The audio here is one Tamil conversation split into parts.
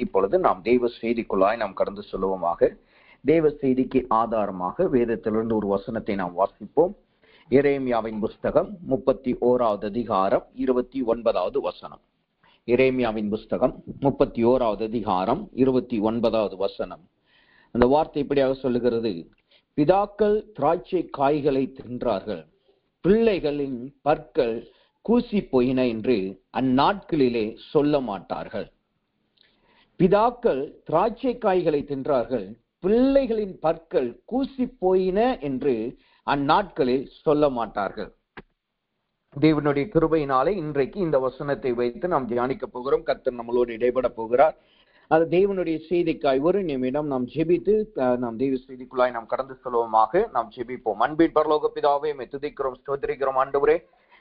இப்பொழுது நாம் தெய்வ செய்திக்குள்ளாய் நாம் கடந்து சொல்லுவோமாக. தேவ செய்திக்கு ஆதாரமாக வேதத்திலிருந்து ஒரு வசனத்தை நாம் வாசிப்போம். எரேமியாவின் புஸ்தகம் 31வது அதிகாரம் 29வது வசனம். எரேமியாவின் புஸ்தகம் 31வது அதிகாரம் 29வது வசனம். அந்த வார்த்தை இப்படியாக சொல்லுகிறது: பிதாக்கள் திராட்சை காய்களை தின்றார்கள், பிள்ளைகளின் பற்கள் கூசி போயின என்று அந்நாட்களிலே சொல்ல மாட்டார்கள். பிதாக்கள் திராட்சை காய்களை தின்றார்கள், பிள்ளைகளின் பற்கள் கூசி போயின என்று அந்நாட்களில் சொல்ல மாட்டார்கள். தேவனுடைய கிருபையினாலே இன்றைக்கு இந்த வசனத்தை வைத்து நாம் தியானிக்க போகிறோம். கர்த்தர் நம்மளோடு இடைபட போகிறார். அது தேவனுடைய செய்திக்காய் ஒரு நிமிடம் நாம் ஜெபித்து நாம் தெய்வ செய்திக்குள்ளாய் நாம் கடந்து செல்வோமாக. நாம் ஜெபிப்போம். அன்பின் பரலோக பிதாவே, துதிக்கிறோம், ஸ்தோத்திரிக்கிறோம். ஆண்டவரே,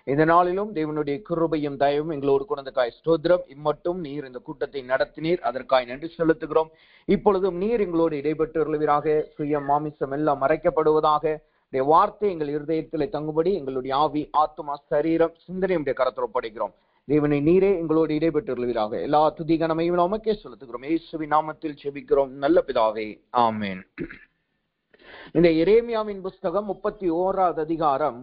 இந்த நாளிலும் தேவனுடைய கிருபையும் தயவும் எங்களோடு கொண்டதுக்காய் ஸ்தோத்திரம். இம்மட்டும் நீர் இந்த கூட்டத்தை நடத்தினீர், அதற்காய் நன்றி செலுத்துகிறோம். இப்பொழுதும் நீர் எங்களோடு இடைபெற்று வருவீராக. சுயம் மாமிசம் எல்லாம் மறைக்கப்படுவதாக. வார்த்தை எங்கள் இருதயத்தில் தங்கும்படி எங்களுடைய ஆவி, ஆத்மா, சரீரம், சிந்தனையுடைய கரத்தில் ஒப்படைக்கிறோம். தேவனை நீரே எங்களோடு இடைபெற்று வருவீராக. எல்லா துதி கனமையும் நாமக்கே செலுத்துகிறோம். இயேசுவின் நாமத்தில் ஜெபிக்கிறோம் நல்ல பிதாவே, ஆமென். இந்த எரேமியாவின் புஸ்தகம் 31வது அதிகாரம்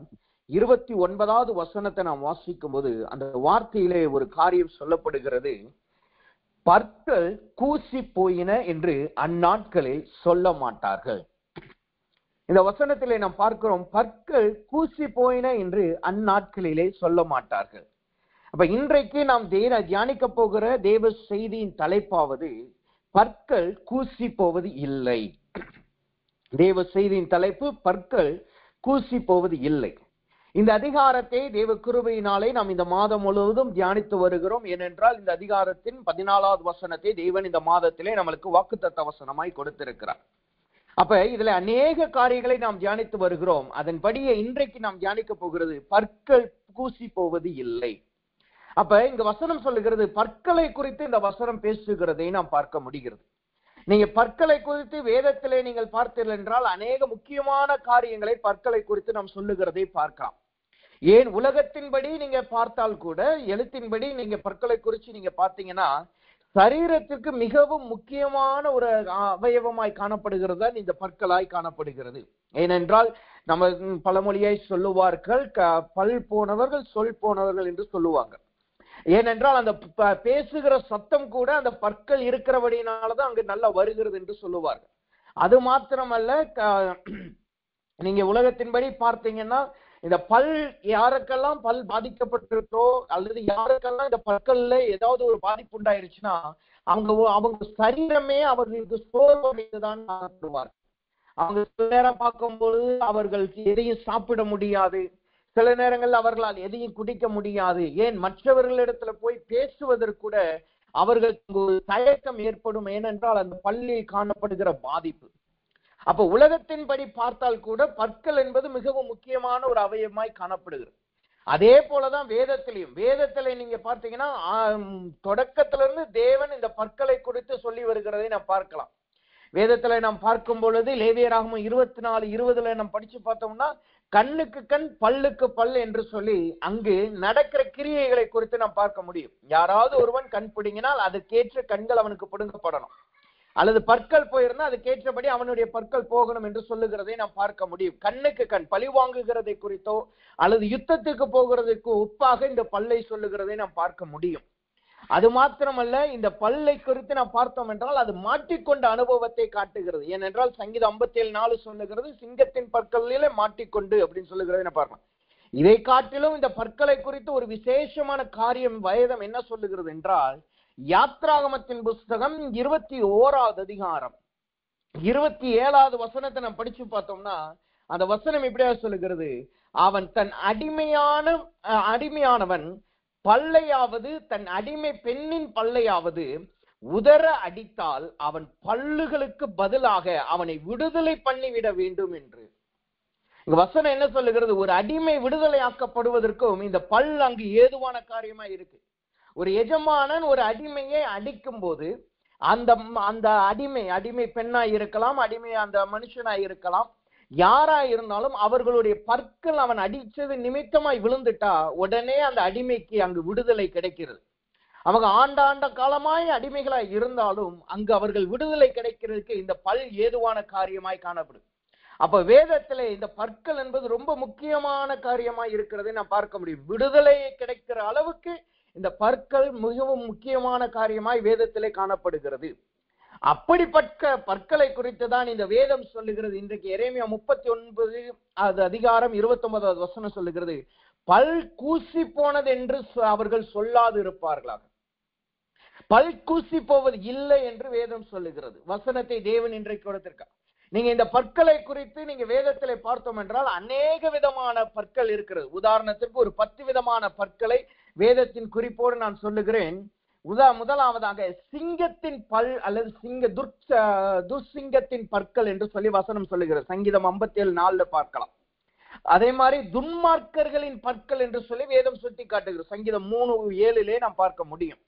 29வது வசனத்தை நாம் வாசிக்கும் போது அந்த வார்த்தையிலே ஒரு காரியம் சொல்லப்படுகிறது. பற்கள் கூசி போயின என்று அந்நாட்களில் சொல்ல மாட்டார்கள். இந்த வசனத்திலே நாம் பார்க்கிறோம், பற்கள் கூசி போயின என்று அந்நாட்களிலே சொல்ல மாட்டார்கள். அப்ப இன்றைக்கு நாம் தியானிக்க போகிற தேவ செய்தியின் தலைப்பாவது பற்கள் கூசி போவது இல்லை. தேவ செய்தியின் தலைப்பு பற்கள் கூசி போவது இல்லை. இந்த அதிகாரத்தை தேவ கிருபையினாலே நாம் இந்த மாதம் முழுவதும் தியானித்து வருகிறோம். ஏனென்றால் இந்த அதிகாரத்தின் 14வது வசனத்தை தேவன் இந்த மாதத்திலே நம்மளுக்கு வாக்குத்தத்த வசனமாய் கொடுத்திருக்கிறார். அப்ப இதுல அநேக காரியங்களை நாம் தியானித்து வருகிறோம். அதன்படியே இன்றைக்கு நாம் தியானிக்க போகிறது பற்கள் கூசி போவது இல்லை. அப்ப இங்க வசனம் சொல்லுகிறது, பற்களை குறித்து இந்த வசனம் பேசுகிறதை நாம் பார்க்க முடிகிறது. நீங்க பற்களை குறித்து வேதத்திலே நீங்கள் பார்த்தீர்கள் என்றால் அநேக முக்கியமான காரியங்களை பற்களை குறித்து நாம் சொல்லுகிறதை பார்க்கலாம். ஏன் உலகத்தின்படி நீங்க பார்த்தால் கூட, எழுத்தின்படி நீங்க பற்களை குறித்து நீங்க பார்த்தீங்கன்னா சரீரத்திற்கு மிகவும் முக்கியமான ஒரு அவயவமாய் காணப்படுகிறது இந்த பற்களாய் காணப்படுகிறது. ஏனென்றால் நம்ம பழமொழியை சொல்லுவார்கள், பல் போனவர்கள் சொல் போனவர்கள் என்று சொல்லுவாங்க. ஏனென்றால் அந்த பேசுகிற சத்தம் கூட அந்த பற்கள் இருக்கிறபடினாலதான் அங்கு நல்லா வருகிறது என்று சொல்லுவார்கள். அது மாத்திரமல்ல, நீங்க உலகத்தின்படி பார்த்தீங்கன்னா இந்த பல் யாருக்கெல்லாம் பல் பாதிக்கப்பட்டிருக்கோ அல்லது யாருக்கெல்லாம் இந்த பற்கள்ல ஏதாவது ஒரு பாதிப்பு உண்டாயிருச்சுன்னா அவங்க சரீரமே அவர்களுக்கு சோர்வடைந்துதான் காணப்படுவார்கள். அவங்க சில நேரம் பார்க்கும்போது அவர்கள் எதையும் சாப்பிட முடியாது, சில நேரங்கள் அவர்களால் எதையும் குடிக்க முடியாது. ஏன் மற்றவர்களிடத்துல போய் பேசுவதற்கு கூட அவர்களுக்கு ஒரு தயக்கம் ஏற்படும். ஏனென்றால் அந்த பல்லில் காணப்படுகிற பாதிப்பு. அப்ப உலகத்தின்படி பார்த்தால் கூட பற்கள் என்பது மிகவும் முக்கியமான ஒரு அவயவமாய் காணப்படுகிறது. அதே போலதான் வேதத்திலே நீங்க பார்த்தீங்கன்னா தொடக்கத்திலிருந்து தேவன் இந்த பற்களை குறித்து சொல்லி வருகிறதை நாம் பார்க்கலாம். வேதத்துல நாம் பார்க்கும் பொழுது லேவியராகமம் 24:20 நாம் படிச்சு பார்த்தோம்னா கண்ணுக்கு கண் பல்லுக்கு பல் என்று சொல்லி அங்கு நடக்கிற கிரியைகளை குறித்து நாம் பார்க்க முடியும். யாராவது ஒருவன் கண் பிடுங்கினால் அதுக்கேற்ற கண்கள் அவனுக்கு பிடுங்கப்படணும், அல்லது பற்கள் போயிருந்தா அதுக்கேற்றபடி அவனுடைய பற்கள் போகணும் என்று சொல்லுகிறதை நாம் பார்க்க முடியும். கண்ணுக்கு கண் பழி வாங்குகிறதை குறித்தோ அல்லது யுத்தத்துக்கு போகிறதுக்கு ஒப்பாக இந்த பல்லை சொல்லுகிறதை நாம் பார்க்க முடியும். அது மாத்திரமல்ல, இந்த பல்லை குறித்து நாம் பார்த்தோம் என்றால் அது மாட்டிக்கொண்ட அனுபவத்தை காட்டுகிறது. ஏனென்றால் சங்கீதம் 57:4 சொல்லுகிறது, சிங்கத்தின் பற்களிலே மாட்டிக்கொண்டு அப்படின்னு சொல்லுகிறதை நான் பார்க்கலாம். இதை காட்டிலும் இந்த பற்களை குறித்து ஒரு விசேஷமான காரியம் வேதம் என்ன சொல்லுகிறது என்றால், யாத்ராகமத்தின் புஸ்தகம் 21வது அதிகாரம் 27வது வசனத்தை நாம் படிச்சு பார்த்தோம்னா அந்த வசனம் இப்படியா சொல்லுகிறது, அவன் தன் அடிமையானவன் பல்லையாவது தன் அடிமை பெண்ணின் பல்லையாவது உதற அடித்தால் அவன் பல்லுகளுக்கு பதிலாக அவனை விடுதலை பண்ணிவிட வேண்டும் என்று. இங்க வசனம் என்ன சொல்லுகிறது, ஒரு அடிமை விடுதலை ஆக்கப்படுவதற்கும் இந்த பல் அங்கு ஏதுவான காரியமா இருக்கு. ஒரு எஜமானன் ஒரு அடிமையை அடிக்கும் போது அந்த அடிமை பெண்ணாய் இருக்கலாம், அடிமை அந்த மனுஷனாய் இருக்கலாம், யாரா இருந்தாலும் அவர்களுடைய பற்கள் அவன் அடிச்சது நிமித்தமாய் விழுந்துட்டா உடனே அந்த அடிமைக்கு அங்கு விடுதலை கிடைக்கிறது. அவங்க ஆண்டாண்ட காலமாய் அடிமைகளாய் இருந்தாலும் அங்கு அவர்கள் விடுதலை கிடைக்கிறதுக்கு இந்த பல் ஏதுவான காரியமாய் காணப்படும். அப்ப வேதத்திலே இந்த பற்கள் என்பது ரொம்ப முக்கியமான காரியமாய் இருக்கிறதை நான் பார்க்க முடியும். விடுதலை கிடைக்கிற அளவுக்கு இந்த பற்கள் மிகவும் முக்கியமான காரியமாய் வேதத்திலே காணப்படுகிறது. அப்படிப்பட்ட பற்களை குறித்து தான் இந்த வேதம் சொல்லுகிறது. இன்றைக்கு எரேமியா 39 அதிகாரம் 29வது வசனம் சொல்லுகிறது, பல் கூசி போனது என்று அவர்கள் சொல்லாது இருப்பார்களாக. பல் கூசி போவது இல்லை என்று வேதம் சொல்லுகிறது. வசனத்தை தேவன் இன்றைக்கு கொடுத்திருக்கார். நீங்க இந்த பற்களை குறித்து நீங்க வேதத்திலே பார்த்தோம் என்றால் அநேக விதமான பற்கள் இருக்கிறது. உதாரணத்திற்கு ஒரு 10 விதமான பற்களை வேதத்தின் குறிப்போடு நான் சொல்லுகிறேன். முதலாவதாக சிங்கத்தின் பல் அல்லது துர்சிங்கத்தின் பற்கள் என்று சொல்லி வசனம் சொல்லுகிறது. சங்கீதம் 57:4 பார்க்கலாம். அதே மாதிரி துன்மார்க்கர்களின் பற்கள் என்று சொல்லி வேதம் சுட்டி காட்டுகிறது. சங்கீதம் 3:7 நாம் பார்க்க முடியும்.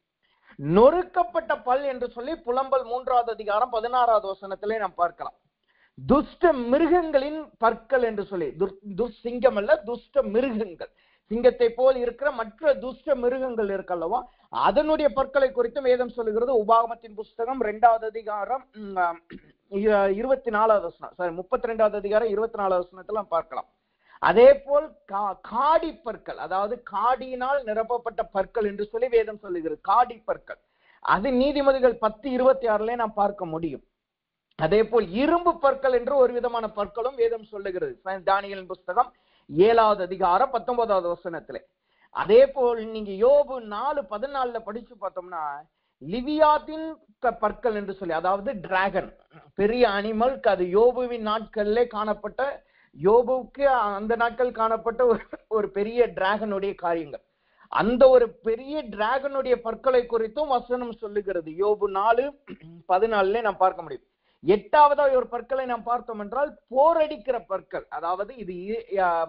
நொறுக்கப்பட்ட பல் என்று சொல்லி புலம்பல் 3வது அதிகாரம் 16வது வசனத்திலே நாம் பார்க்கலாம். துஷ்ட மிருகங்களின் பற்கள் என்று சொல்லி, துர்சிங்கம் அல்ல, துஷ்ட மிருகங்கள், சிங்கத்தை போல் இருக்கிற மற்ற துஷ்ட மிருகங்கள் இருக்கல்லவா, அதனுடைய பற்களை குறித்து வேதம் சொல்லுகிறது. உபாகமத்தின் புஸ்தகம் 2வது அதிகாரம் 24வது வசனம், 32வது அதிகாரம் 24வது வசனத்துல பார்க்கலாம். அதே போல் காடி பற்கள், அதாவது காடியினால் நிரப்பப்பட்ட பற்கள் என்று சொல்லி வேதம் சொல்லுகிறது. காடி பற்கள் அது நீதிமொழிகள் 10:26 நாம் பார்க்க முடியும். அதே போல் இரும்பு பற்கள் என்று ஒரு விதமான பற்களும் வேதம் சொல்லுகிறது. தானியேலின் புஸ்தகம் 7வது அதிகாரம் 19வது வசனத்திலே. அதே போல் நீங்க யோபு 4:14 படிச்சு பார்த்தோம்னா லிவியாத்தின் பற்கள் என்று சொல்லி, அதாவது டிராகன், பெரிய அனிமல், அது யோபுவின் நாட்களிலே காணப்பட்ட, யோபுக்கு அந்த நாட்கள் காணப்பட்ட ஒரு பெரிய டிராகனுடைய காரியங்கள். அந்த ஒரு பெரிய டிராகனுடைய பற்களை குறித்தும் வசனம் சொல்லுகிறது. யோபு 4:14 நாம் பார்க்க முடியும். 8வது ஒரு பற்களை நாம் பார்த்தோம் என்றால் போரடிக்கிற பற்கள், அதாவது இது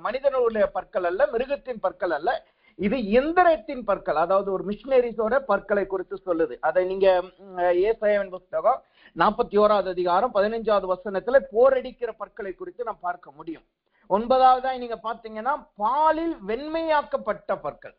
மனிதனுடைய பற்கள் அல்ல, மிருகத்தின் பற்கள் அல்ல, இது எந்திரத்தின் பற்கள், அதாவது ஒரு மிஷினரிஸோட பற்களை குறித்து சொல்லுது. அதை நீங்க ஏசாயாவின் புஸ்தகம் 41வது அதிகாரம் 15வது வசனத்துல போரடிக்கிற பற்களை குறித்து நாம் பார்க்க முடியும். 9வதா நீங்க பாத்தீங்கன்னா பாலில் வெண்மையாக்கப்பட்ட பற்கள்,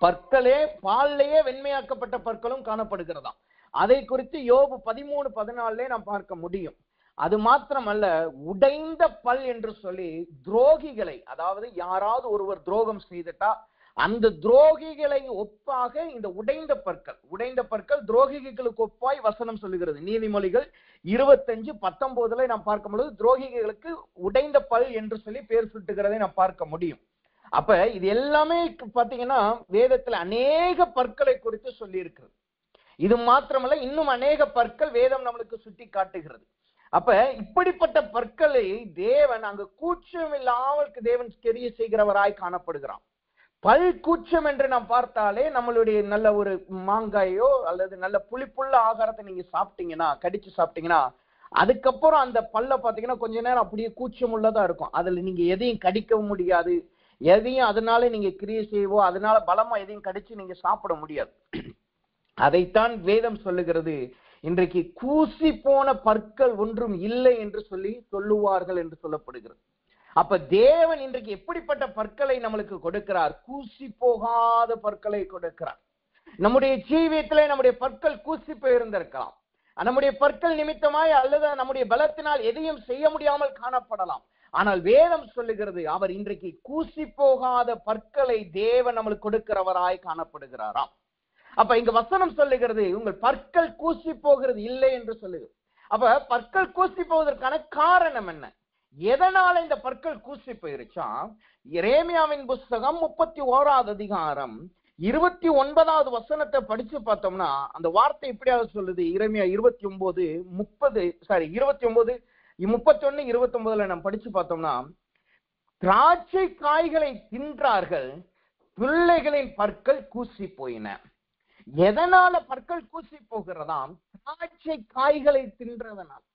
பற்களே பாலிலேயே வெண்மையாக்கப்பட்ட பற்களும் காணப்படுகிறதாம். அதை குறித்து யோபு 13:14 நாம் பார்க்க முடியும். அது மாத்திரமல்ல, உடைந்த பல் என்று சொல்லி துரோகிகளை, அதாவது யாராவது ஒருவர் துரோகம் செய்துட்டா அந்த துரோகிகளை ஒப்பாக இந்த உடைந்த பற்கள் துரோகிகளுக்கு ஒப்பாய் வசனம் சொல்லுகிறது. நீதிமொழிகள் 25:19 நாம் பார்க்கும் பொழுது துரோகிகளுக்கு உடைந்த பல் என்று சொல்லி பேர் சுட்டுகிறதை நாம் பார்க்க முடியும். அப்ப இது எல்லாமே பாத்தீங்கன்னா வேதத்துல அநேக பற்களை குறித்து சொல்லி இருக்கிறது. இது மாத்திரமல்ல, இன்னும் அநேக பற்கள் வேதம் நம்மளுக்கு சுட்டி காட்டுகிறது. அப்ப இப்படிப்பட்ட பற்களை தேவன் அங்கு கூச்சம் இல்லாமல் தேவன் கிரியை செய்கிறவராய் காணப்படுகிறான். பல் கூச்சம் என்று நாம் பார்த்தாலே நம்மளுடைய நல்ல ஒரு மாங்காயோ அல்லது நல்ல புளிப்புள்ள ஆகாரத்தை நீங்க சாப்பிட்டீங்கன்னா, கடிச்சு சாப்பிட்டீங்கன்னா, அதுக்கப்புறம் அந்த பல்ல பாத்தீங்கன்னா கொஞ்ச நேரம் அப்படியே கூச்சம் உள்ளதா இருக்கும். அதுல நீங்க எதையும் கடிக்கவும் முடியாது, எதையும் அதனால நீங்க கிரியை செய்வோ, அதனால பலமா எதையும் கடிச்சு நீங்க சாப்பிட முடியாது. அதைத்தான் வேதம் சொல்லுகிறது. இன்றைக்கு கூசி போன பற்கள் ஒன்றும் இல்லை என்று சொல்லி சொல்லுவார்கள் என்று சொல்லப்படுகிறது. அப்ப தேவன் இன்றைக்கு எப்படிப்பட்ட பற்களை நம்மளுக்கு கொடுக்கிறார்? கூசி போகாத பற்களை கொடுக்கிறார். நம்முடைய ஜீவியத்திலே நம்முடைய பற்கள் கூசி போயிருந்திருக்கலாம், நம்முடைய பற்கள் நிமித்தமாய் அல்லது நம்முடைய பலத்தினால் எதையும் செய்ய முடியாமல் காணப்படலாம். ஆனால் வேதம் சொல்லுகிறது, அவர் இன்றைக்கு கூசி போகாத பற்களை தேவன் நம்மளுக்கு கொடுக்கிறவராய் காணப்படுகிறாராம். அப்ப இங்க வசனம் சொல்லுகிறது, உங்கள் பற்கள் கூசி போகிறது இல்லை என்று சொல்லுகிறது. அப்ப பற்கள் கூசி போவதற்கான காரணம் என்ன? எதனால இந்த பற்கள் கூசி போயிருச்சா? எரேமியாவின் புஸ்தகம் 31வது அதிகாரம் 29வது வசனத்தை படிச்சு பார்த்தோம்னா அந்த வார்த்தை இப்படியாக சொல்லுது. எரேமியா 29:31-29 நம்ம படிச்சு பார்த்தோம்னா, திராட்சை காய்களை தின்றார்கள், பிள்ளைகளின் பற்கள் கூசி போயின. எதனால பற்கள் கூசி போகிறதாம்? திராட்சை காய்களை தின்றதனால்.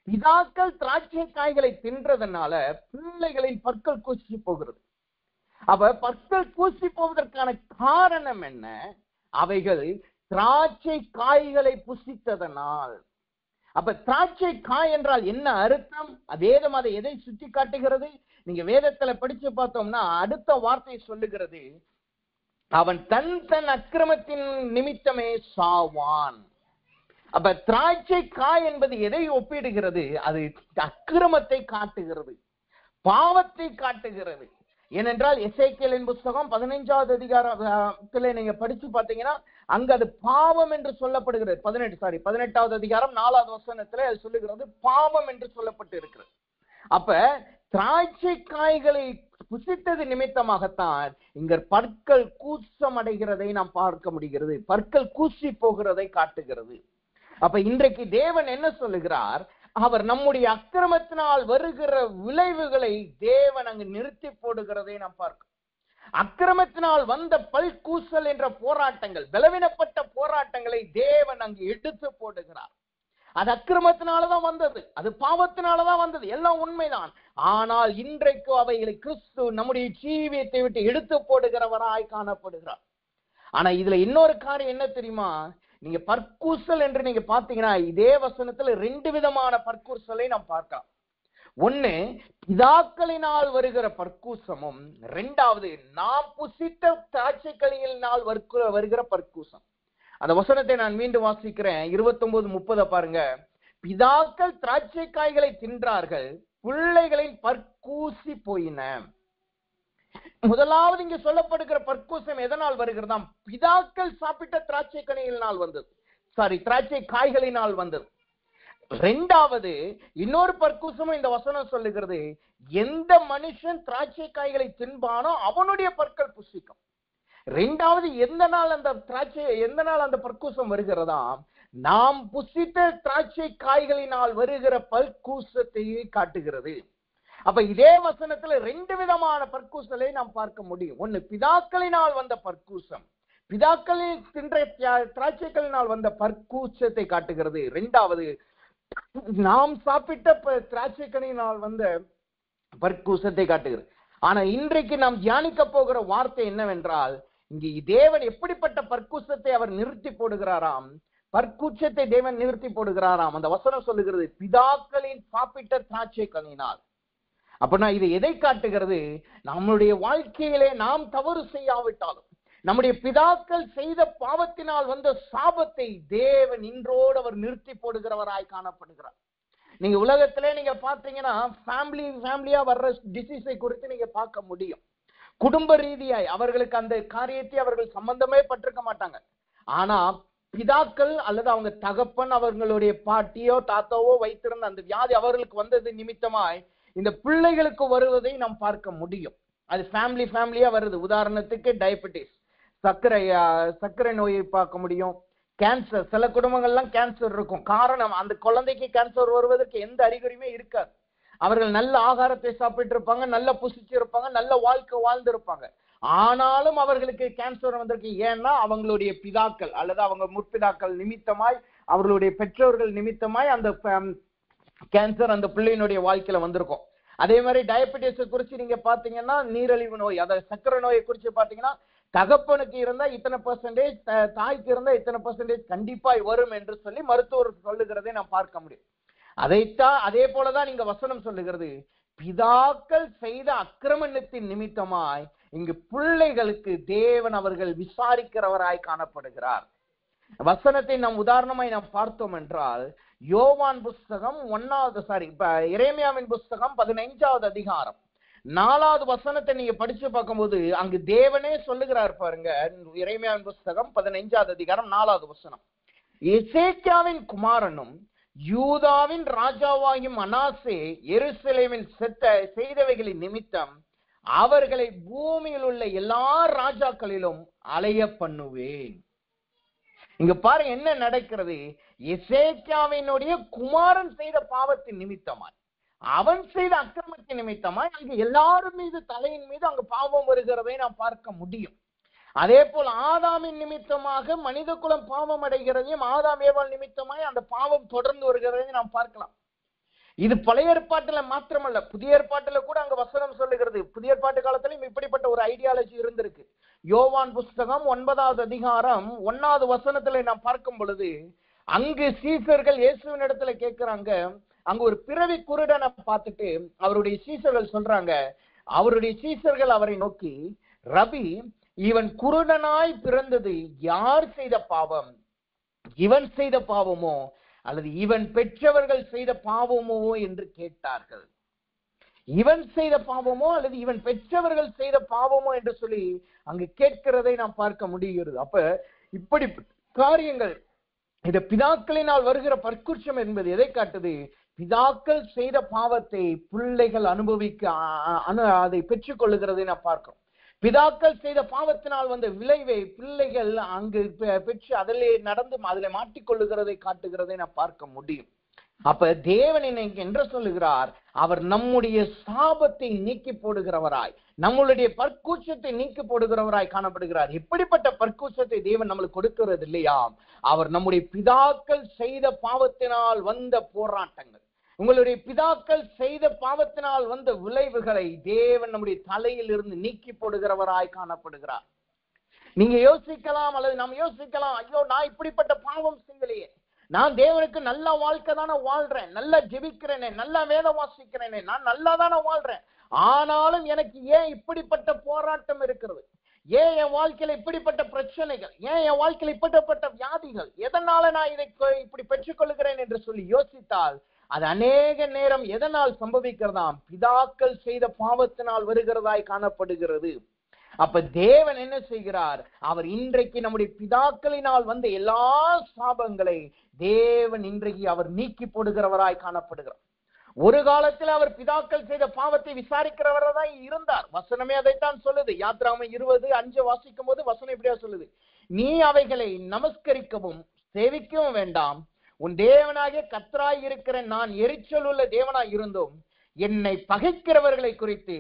பிதாக்கள் திராட்சை காய்களை தின்றதனால பிள்ளைகளின் பற்கள் கூசி போகிறது. அப்ப பற்கள் கூசி போவதற்கான காரணம் என்ன? அவைகள் திராட்சை காய்களை புசித்ததனால். அப்ப திராட்சை காய் என்றால் என்ன அர்த்தம்? வேதம் அதை எதை சுட்டி காட்டுகிறது? நீங்க வேதத்துல படிச்சு பார்த்தோம்னா அடுத்த வார்த்தை சொல்லுகிறது, அவன் தன் அக்கிரமத்தின் நிமித்தமே சாவான். அப்ப திராட்சை காய் என்பது எதை ஒப்பிடுகிறது? அது அக்கிரமத்தை காட்டுகிறது, பாவத்தை காட்டுகிறது. ஏனென்றால் எசேக்கியேலின் புஸ்தகம் 15வது அதிகாரத்துல நீங்க படிச்சு பாத்தீங்கன்னா அங்க அது பாவம் என்று சொல்லப்படுகிறது. 18வது அதிகாரம் 4வது வசனத்துல அது சொல்லுகிறது பாவம் என்று சொல்லப்பட்டு இருக்கிறது. அப்ப திராட்சை காய்களை புசித்தது நிமித்தமாகத்தான் இங்க பற்கள் கூச்சம் அடைகிறதை நாம் பார்க்க முடிகிறது, பற்கள் கூசி போகிறதை காட்டுகிறது. அப்ப இன்றைக்கு தேவன் என்ன சொல்லுகிறார்? அவர் நம்முடைய அக்கிரமத்தினால் வருகிற விளைவுகளை தேவன் அங்கு நிறுத்தி போடுகிறதை நாம் பார்க்கிறோம். அக்கிரமத்தினால் வந்த பல்கூசல் என்ற போராட்டங்கள், பலவீனப்பட்ட போராட்டங்களை தேவன் அங்கு எடுத்து போடுகிறார். அது அக்கிரமத்தினாலதான் வந்தது, அது பாவத்தினாலதான் வந்தது, எல்லாம் உண்மைதான். ஆனால் இன்றைக்கு அவைகளை கிறிஸ்து நம்முடைய ஜீவியத்தை விட்டு எடுத்து போடுகிறவராய் காணப்படுகிறார். ஆனா இதுல இன்னொரு காரியம் என்ன தெரியுமா? நீங்க பற்கூசல் என்று நீங்க பாத்தீங்கன்னா இதே வசனத்துல 2 விதமான பற்கூசலை நாம் பார்க்கலாம். ஒண்ணு பிதாக்களினால் வருகிற பற்கூசமும், 2வது நாம் புசித்த திராட்சைகளினால் வருகிற பற்கூசம். அந்த வசனத்தை நான் மீண்டும் வாசிக்கிறேன். 29:30 பாருங்க. பிதாக்கள் திராட்சை காய்களை தின்றார்கள், பிள்ளைகளின் பற்கூசி போயின. முதலாவது இங்க சொல்லப்படுகிற பற்கூசம் எதனால் வருகிறதாம்? பிதாக்கள் சாப்பிட்ட திராட்சை கனிகளினால் வந்தது, திராட்சை காய்களினால் வந்தது. 2வது இன்னொரு பற்கூசமும் இந்த வசனம் சொல்லுகிறது, எந்த மனுஷன் திராட்சை காய்களை தின்பானோ அவனுடைய பற்கள் புசிக்கும். 2வது எந்த நாள் அந்த பற்கூசம் வருகிறதாம்? நாம் புசித்த திராட்சை காய்களினால் வருகிற பற்கூசத்தை காட்டுகிறது. அப்ப இதே வசனத்துல 2 விதமான பற்கூசலை நாம் பார்க்க முடியும். ஒண்ணு பிதாக்களினால் வந்த பற்கூசம், பிதாக்களில் தின்ற திராட்சைகளினால் வந்த பற்கூசத்தை காட்டுகிறது. 2வது நாம் சாப்பிட்ட திராட்சைகளினால் வந்த பற்கூசத்தை காட்டுகிறது. ஆனா இன்றைக்கு நாம் தியானிக்க போகிற வார்த்தை என்னவென்றால், இங்கே தேவன் எப்படிப்பட்ட பற்கூசத்தை அவர் நிறுத்தி போடுகிறாராம்? பற்கூச்சத்தை தேவன் நிறுத்தி போடுகிறாராம். அந்த வசனம் சொல்லுகிறது பிதாக்களின் சாப்பிட்ட திராட்சைகளினால். அப்படின்னா இது எதை காட்டுகிறது? நம்முடைய வாழ்க்கையிலே நாம் தவறு செய்யாவிட்டாலும், நம்முடைய பிதாக்கள் செய்த பாவத்தினால் வந்த சாபத்தை தேவன் இன்றோடு அவர் நிறுத்தி போடுகிறவராய் காணப்படுகிறார். நீங்க உலகத்திலே நீங்க பாத்தீங்கன்னா ஃபேமிலியா வர்ற டிசீஸை குறித்து நீங்க பார்க்க முடியும். குடும்ப ரீதியாய் அவர்களுக்கு அந்த காரியத்தை அவர்கள் சம்பந்தமே பட்டிருக்க மாட்டாங்க. ஆனா பிதாக்கள் அல்லது அவங்க தகப்பன் அவர்களுடைய பாட்டியோ தாத்தாவோ வைத்திருந்த அந்த வியாதி அவர்களுக்கு வந்தது நிமித்தமாய் இந்த பிள்ளைகளுக்கு வருவதை நாம் பார்க்க முடியும். அது ஃபேமிலியா வருது. உதாரணத்துக்கு டயபெட்டிஸ், சர்க்கரை நோயை பார்க்க முடியும். கேன்சர், சில குடும்பங்கள்லாம் கேன்சர் இருக்கும். காரணம், அந்த குழந்தைக்கு கேன்சர் வருவதற்கு எந்த அறிகுறியுமே இருக்காது. அவர்கள் நல்ல ஆகாரத்தை சாப்பிட்டு இருப்பாங்க, நல்ல புசிச்சு இருப்பாங்க, நல்ல வாழ்க்கை வாழ்ந்து இருப்பாங்க. ஆனாலும் அவர்களுக்கு கேன்சர் வந்திருக்கு. ஏன்னா அவங்களுடைய பிதாக்கள் அல்லது அவங்க முற்பிதாக்கள் நிமித்தமாய், அவர்களுடைய பெற்றோர்கள் நிமித்தமாய் அந்த கேன்சர் அந்த பிள்ளையினுடைய வாழ்க்கையில வந்திருக்கும். அதே மாதிரி டயபெட்டிஸை குறிச்சு நீங்க பாத்தீங்கன்னா, நீரிழிவு நோய், அதாவது சர்க்கரை நோயை குறிச்சு பாத்தீங்கன்னா, தகப்பனுக்கு இருந்தா இத்தனை %, தாய்க்கு இருந்தா இத்தனை % கண்டிப்பாய் வரும் என்று சொல்லி மருத்துவர் சொல்லுகிறதை நாம் பார்க்க முடியும். அதே போலதான் நீங்க வசனம் சொல்லுகிறது, பிதாக்கள் செய்த அக்கிரமத்தின் நிமித்தமாய் இங்கு பிள்ளைகளுக்கு தேவன் அவர்கள் விசாரிக்கிறவராய் காணப்படுகிறார். வசனத்தை நாம் உதாரணமாய் நாம் பார்த்தோம் என்றால், யோவான் புஸ்தகம் எரேமியாவின் புஸ்தகம் 15வது அதிகாரம் 4வது வசனத்தை நீங்க படிச்சு பார்க்கும்போது அங்கு தேவனே சொல்லுகிறார் பாருங்க. எரேமியாவின் புஸ்தகம் 15வது அதிகாரம் 4வது வசனம், எசேக்கியாவின் குமாரனும் யூதாவின் ராஜாவாயும் மனாசே எருசலேமில் செய்தவைகளின் நிமித்தம் அவர்களை பூமியில் உள்ள எல்லா ராஜாக்களிலும் அலைய பண்ணுவேன். இங்க பாருங்க என்ன நடக்கிறது. எசேக்கியாவினுடைய குமாரன் செய்த பாவத்தின் நிமித்தமாய், அவன் செய்த அக்கிரமத்தின் நிமித்தமாய் அங்கு எல்லாரும் மீது, தலையின் மீது அங்கு பாவம் வருகிறதை நாம் பார்க்க முடியும். அதே போல் ஆதாமின் நிமித்தமாக மனித குலம் பாவம் அடைகிறதையும், ஆதாம் ஏவாள் நிமித்தமாய் அந்த பாவம் தொடர்ந்து வருகிறதையும் நாம் பார்க்கலாம். இது பழைய ஏற்பாட்டுல மாத்திரமல்ல, புதிய ஏற்பாட்டுல கூட அங்க வசனம் சொல்லுகிறது. புதிய ஏற்பாட்டு காலத்திலும் இப்படிப்பட்ட ஒரு ஐடியாலஜி இருந்திருக்கு. யோவான் புஸ்தகம் 9வது அதிகாரம் 1வது வசனத்துல நாம் பார்க்கும் பொழுது, அங்கு சீசர்கள் இயேசுவின் இடத்துல கேட்கிறாங்க. அங்க ஒரு பிறவி குருடனை பார்த்துட்டு அவருடைய சீசர்கள் சொல்றாங்க, அவருடைய சீசர்கள் அவரை நோக்கி, ரபி, இவன் குருடனாய் பிறந்தது யார் செய்த பாவம்? இவன் செய்த பாவமோ அல்லது இவன் பெற்றவர்கள் செய்த பாவமோ என்று கேட்டார்கள். இவன் செய்த பாவமோ அல்லது இவன் பெற்றவர்கள் செய்த பாவமோ என்று சொல்லி அங்கு கேட்கிறதை நாம் பார்க்க முடிகிறது. அப்ப இப்படி காரியங்கள், இந்த பிதாக்களினால் வருகிற பற்குற்றம் என்பது எதை காட்டுது? பிதாக்கள் செய்த பாவத்தை பிள்ளைகள் அனுபவிக்க அதை பெற்றுக் கொள்ளுகிறதை நாம் பார்க்கிறோம். பிதாக்கள் செய்த பாவத்தினால் வந்த விளைவை பிள்ளைகள் அங்கு பெற்று அதிலே நடந்து அதிலே மாட்டிக்கொள்ளுகிறதை காட்டுகிறதை நாம் பார்க்க முடியும். அப்ப தேவன் என்ன சொல்லுகிறார்? அவர் நம்முடைய சாபத்தை நீக்கி போடுகிறவராய், நம்மளுடைய பற்கூச்சத்தை நீக்கி போடுகிறவராய் காணப்படுகிறார். எப்படிப்பட்ட பற்கூச்சத்தை தேவன் நம்மளுக்கு கொடுக்கிறது இல்லையா? அவர் நம்முடைய பிதாக்கள் செய்த பாவத்தினால் வந்த போராட்டங்கள், உங்களுடைய பிதாக்கள் செய்த பாவத்தினால் வந்த விளைவுகளை தேவன் நம்முடைய தலையில் இருந்து நீக்கி போடுகிறவராய் காணப்படுகிறார். நீங்க யோசிக்கலாம் அல்லது நாம் யோசிக்கலாம், ஐயோ நான் இப்படிப்பட்ட பாவம் செய்யலையே, நான் தேவனுக்கு நல்ல வாழ்க்கை தானே வாழ்றேன், நல்லா ஜெபிக்கிறேனே, நல்லா வேதம் வாசிக்கிறேனே, நான் நல்லா தானே வாழ்றேன், ஆனாலும் எனக்கு ஏன் இப்படிப்பட்ட போராட்டம் இருக்கிறது? ஏன் என் வாழ்க்கையில இப்படிப்பட்ட பிரச்சனைகள்? ஏன் என் வாழ்க்கையில இப்படிப்பட்ட வியாதிகள்? எதனால நான் இதை இப்படி பெற்றுக்கொள்கிறேன் என்று சொல்லி யோசித்தால் அது அநேக நேரம் எதனால் சம்பவிக்கிறதாம்? பிதாக்கள் செய்த பாவத்தினால் வருகிறதாய் காணப்படுகிறது. அப்ப தேவன் என்ன செய்கிறார்? அவர் இன்றைக்கு நம்முடைய பிதாக்களினால் வந்த எல்லா சாபங்களை தேவன் இன்றைக்கு அவர் நீக்கி போடுகிறவராய் காணப்படுகிறார். ஒரு காலத்தில் அவர் பிதாக்கள் செய்த பாவத்தை விசாரிக்கிறவராய் இருந்தார். வசனமே அதைத்தான் சொல்லுது. யாத்ராகமம் 20:5 வாசிக்கும் போது வசனம் இப்படியா சொல்லுது, நீ அவைகளை நமஸ்கரிக்கவும் சேவிக்கவும் வேண்டாம், உன் தேவனாகிய கர்த்தராய் இருக்கிற நான் எரிச்சல் உள்ள தேவனாய் இருந்தும் என்னை பகைக்கிறவர்களை குறித்து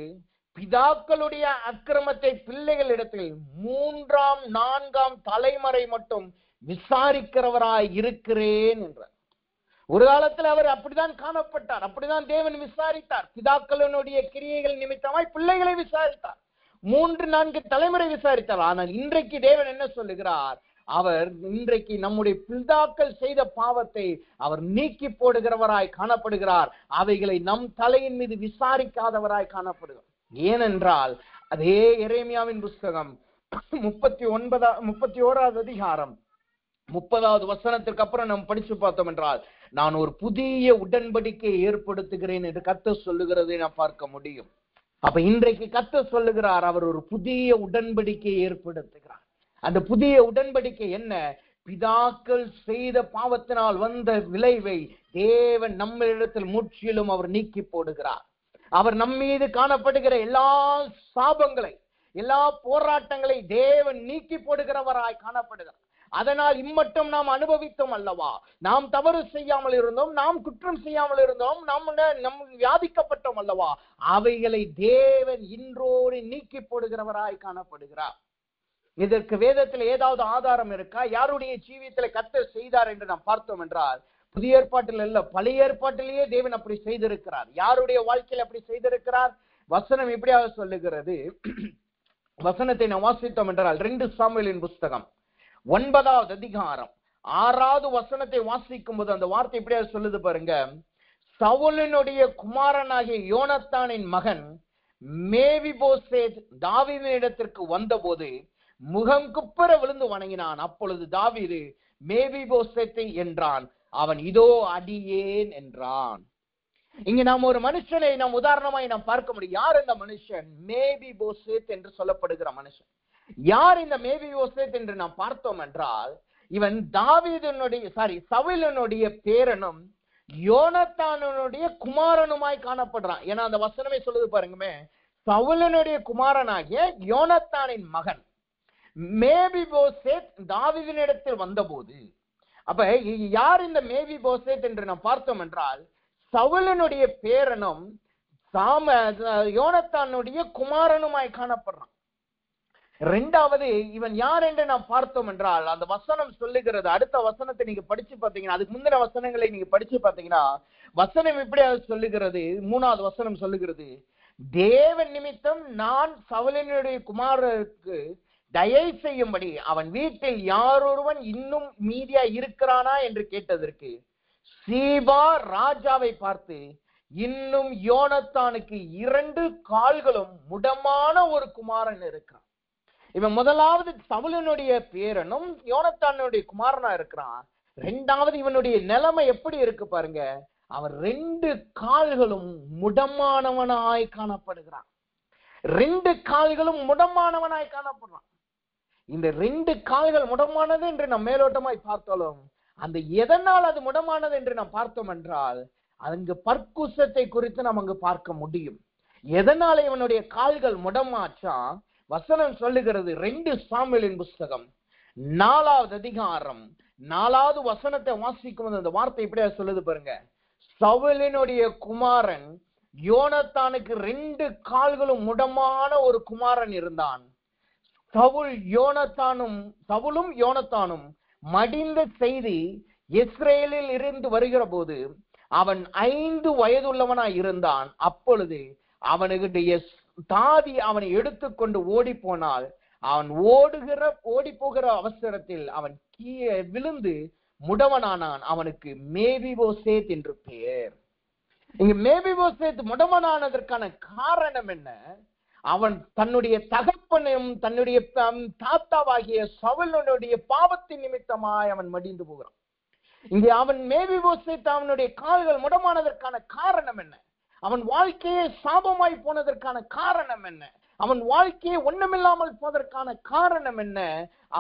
பிதாக்களுடைய அக்கிரமத்தை பிள்ளைகளிடத்தில் 3ஆம் 4ஆம் தலைமுறை மட்டும் விசாரிக்கிறவராய் இருக்கிறேன் என்றார். ஒரு காலத்தில் அவர் அப்படிதான் காணப்பட்டார், அப்படிதான் தேவன் விசாரித்தார். பிதாக்களினுடைய கிரியைகள் நிமித்தமாய் பிள்ளைகளை விசாரித்தார், 3-4 தலைமுறை விசாரித்தார். ஆனால் இன்றைக்கு தேவன் என்ன சொல்லுகிறார்? அவர் இன்றைக்கு நம்முடைய பிதாக்கள் செய்த பாவத்தை அவர் நீக்கி போடுகிறவராய் காணப்படுகிறார். அவைகளை நம் தலையின் மீது விசாரிக்காதவராய் காணப்படுகிறார். ஏனென்றால் அதே எரேமியாவின் புஸ்தகம் 31வது அதிகாரம் 30வது வசனத்திற்கு அப்புறம் நம்ம படிச்சு பார்த்தோம் என்றால், நான் ஒரு புதிய உடன்படிக்கையை ஏற்படுத்துகிறேன் என்று கர்த்தர் சொல்லுகிறதை நாம் பார்க்க முடியும். அப்ப இன்றைக்கு கர்த்தர் சொல்லுகிறார், அவர் ஒரு புதிய உடன்படிக்கையை ஏற்படுத்துகிறார். அந்த புதிய உடன்படிக்கை என்ன? பிதாக்கள் செய்த பாவத்தினால் வந்த விளைவை தேவன் நம்மளிடத்தில் முற்றிலும் அவர் நீக்கி போடுகிறார். அவர் நம்மீது காணப்படுகிற எல்லா சாபங்களை, எல்லா போராட்டங்களை தேவன் நீக்கி போடுகிறவராய் காணப்படுகிறார். அதனால் இம்மட்டும் நாம் அனுபவித்தோம் அல்லவா, நாம் தவறு செய்யாமல் இருந்தோம், நாம் குற்றம் செய்யாமல் இருந்தோம், நம் வியாதிக்கப்பட்டோம் அல்லவா, அவைகளை தேவன் இன்றோடு நீக்கி போடுகிறவராய் காணப்படுகிறார். இதற்கு வேதத்தில் ஏதாவது ஆதாரம் இருக்கா? யாருடைய ஜீவியத்துல கர்த்தர் செய்தார் என்று நாம் பார்த்தோம் என்றால், புதிய ஏற்பாட்டில் அல்ல, பழைய ஏற்பாட்டிலேயே தேவன் அப்படி செய்திருக்கிறார். யாருடைய வாழ்க்கையில் அப்படி செய்திருக்கிறார்? வசனம் இப்படியாக சொல்லுகிறது. வசனத்தை நாம் வாசித்தோம் என்றால் 2 சாமுவேலின் புஸ்தகம் 9வது அதிகாரம் 6வது வசனத்தை வாசிக்கும் போது அந்த வார்த்தை இப்படியாக சொல்லுது பாருங்க. சவுலினுடைய குமாரனாகிய யோனத்தானின் மகன் மேவிபோசேத் தாவீதின் இடத்திற்கு வந்தபோது முகம் குப்புற விழுந்து வணங்கினான். அப்பொழுது தாவீது மேவிபோசேத்தை என்றான், அவன் இதோ அடியேன் என்றான். இங்க நாம் ஒரு மனுஷனை நாம் உதாரணமாய் நாம் பார்க்க முடியும். யார் இந்த மனுஷன்? மேவிபோசேத் என்று சொல்லப்படுகிற மனுஷன். யார் இந்த மேவிபோசேத் என்று நாம் பார்த்தோம் என்றால், இவன் சவுலினுடைய பேரனும் யோனத்தானுடைய குமாரனுமாய் காணப்படுறான். ஏன்னா அந்த வசனமே சொல்லுது பாருங்கமே, சவுலினுடைய குமாரனாகிய யோனத்தானின் மகன் மேவிபோசேத் தாவீதினிடத்தில் வந்தபோது, அப்ப யார் இந்த மேவிபோசேத் என்று நாம் பார்த்தோம் என்றால், சவுலினுடைய பேரனும் யோனத்தானுடைய குமாரனுமாய் காணப்படுறான். இரண்டாவது இவன் யார் என்று நாம் பார்த்தோம் என்றால், அந்த வசனம் சொல்லுகிறது, அடுத்த வசனத்தை நீங்க படிச்சு பார்த்தீங்கன்னா, அதுக்கு முந்தின வசனங்களை நீங்க படிச்சு பார்த்தீங்கன்னா வசனம் இப்படியாக சொல்லுகிறது. 3வது வசனம் சொல்லுகிறது, தேவன் நிமித்தம் நான் சவுலினுடைய குமாரருக்கு தயை செய்யும்படி அவன் வீட்டில் யாரொருவன் இன்னும் மீதியா இருக்கிறானா என்று கேட்டதற்கு சீபா ராஜாவை பார்த்து, இன்னும் யோனத்தானுக்கு 2 கால்களும் முடமான ஒரு குமாரன் இருக்கிறான். இவன் முதலாவது சவுலனுடைய பேரனும் யோனத்தானுடைய குமாரனா இருக்கிறான். ரெண்டாவது இவனுடைய நிலைமை எப்படி இருக்கு பாருங்க. அவன் 2 கால்களும் முடமானவனாய் காணப்படுகிறான். 2 கால்களும் முடமானவனாய் காணப்படுறான். இந்த 2 கால்கள் முடமானது என்று நாம் மேலோட்டமாய் பார்த்தாலும் அந்த எதனால் அது முடமானது என்று நாம் பார்த்தோம் என்றால் அங்கு பற்குசத்தை குறித்து நாம் அங்கு பார்க்க முடியும். எதனால இவனுடைய கால்கள் முடமாச்சா? வசனம் சொல்லுகிறது 2 சாமுவேலின் புஸ்தகம் 4வது அதிகாரம் 4வது வசனத்தை வாசிக்கும் அந்த வார்த்தை இப்படியா சொல்லுது பாருங்க. சவுலினுடைய குமாரன் யோனத்தானுக்கு 2 கால்களும் முடமான ஒரு குமாரன் இருந்தான். சவுலும் யோனத்தானும் மடிந்த செய்தி இஸ்ரேலில் இருந்து வருகிற போது அவன் 5 வயதுள்ளவனாய் இருந்தான். அப்பொழுது அவனுடைய தாதி அவனை எடுத்துக்கொண்டு ஓடி போனால் அவன் ஓடி போகிற அவசரத்தில் அவன் கீழே விழுந்து முடவனானான். அவனுக்கு மேபிபோசேத் என்று பெயர். இங்க மேபிபோசேத் முடவனானதற்கான காரணம் என்ன? அவன் தன்னுடைய தகப்பனும் தன்னுடைய தாத்தாவாகிய சவுலனுடைய பாவத்தின் நிமித்தமாய் அவன் மடிந்து போகிறான். இங்கே அவன் மேபிபோசேத் அவனுடைய கால்கள் முடமானதற்கான காரணம் என்ன? அவன் வாழ்க்கையே சாபமாய் போனதற்கான காரணம் என்ன? அவன் வாழ்க்கையை ஒண்ணுமில்லாமல் போவதற்கான காரணம் என்ன?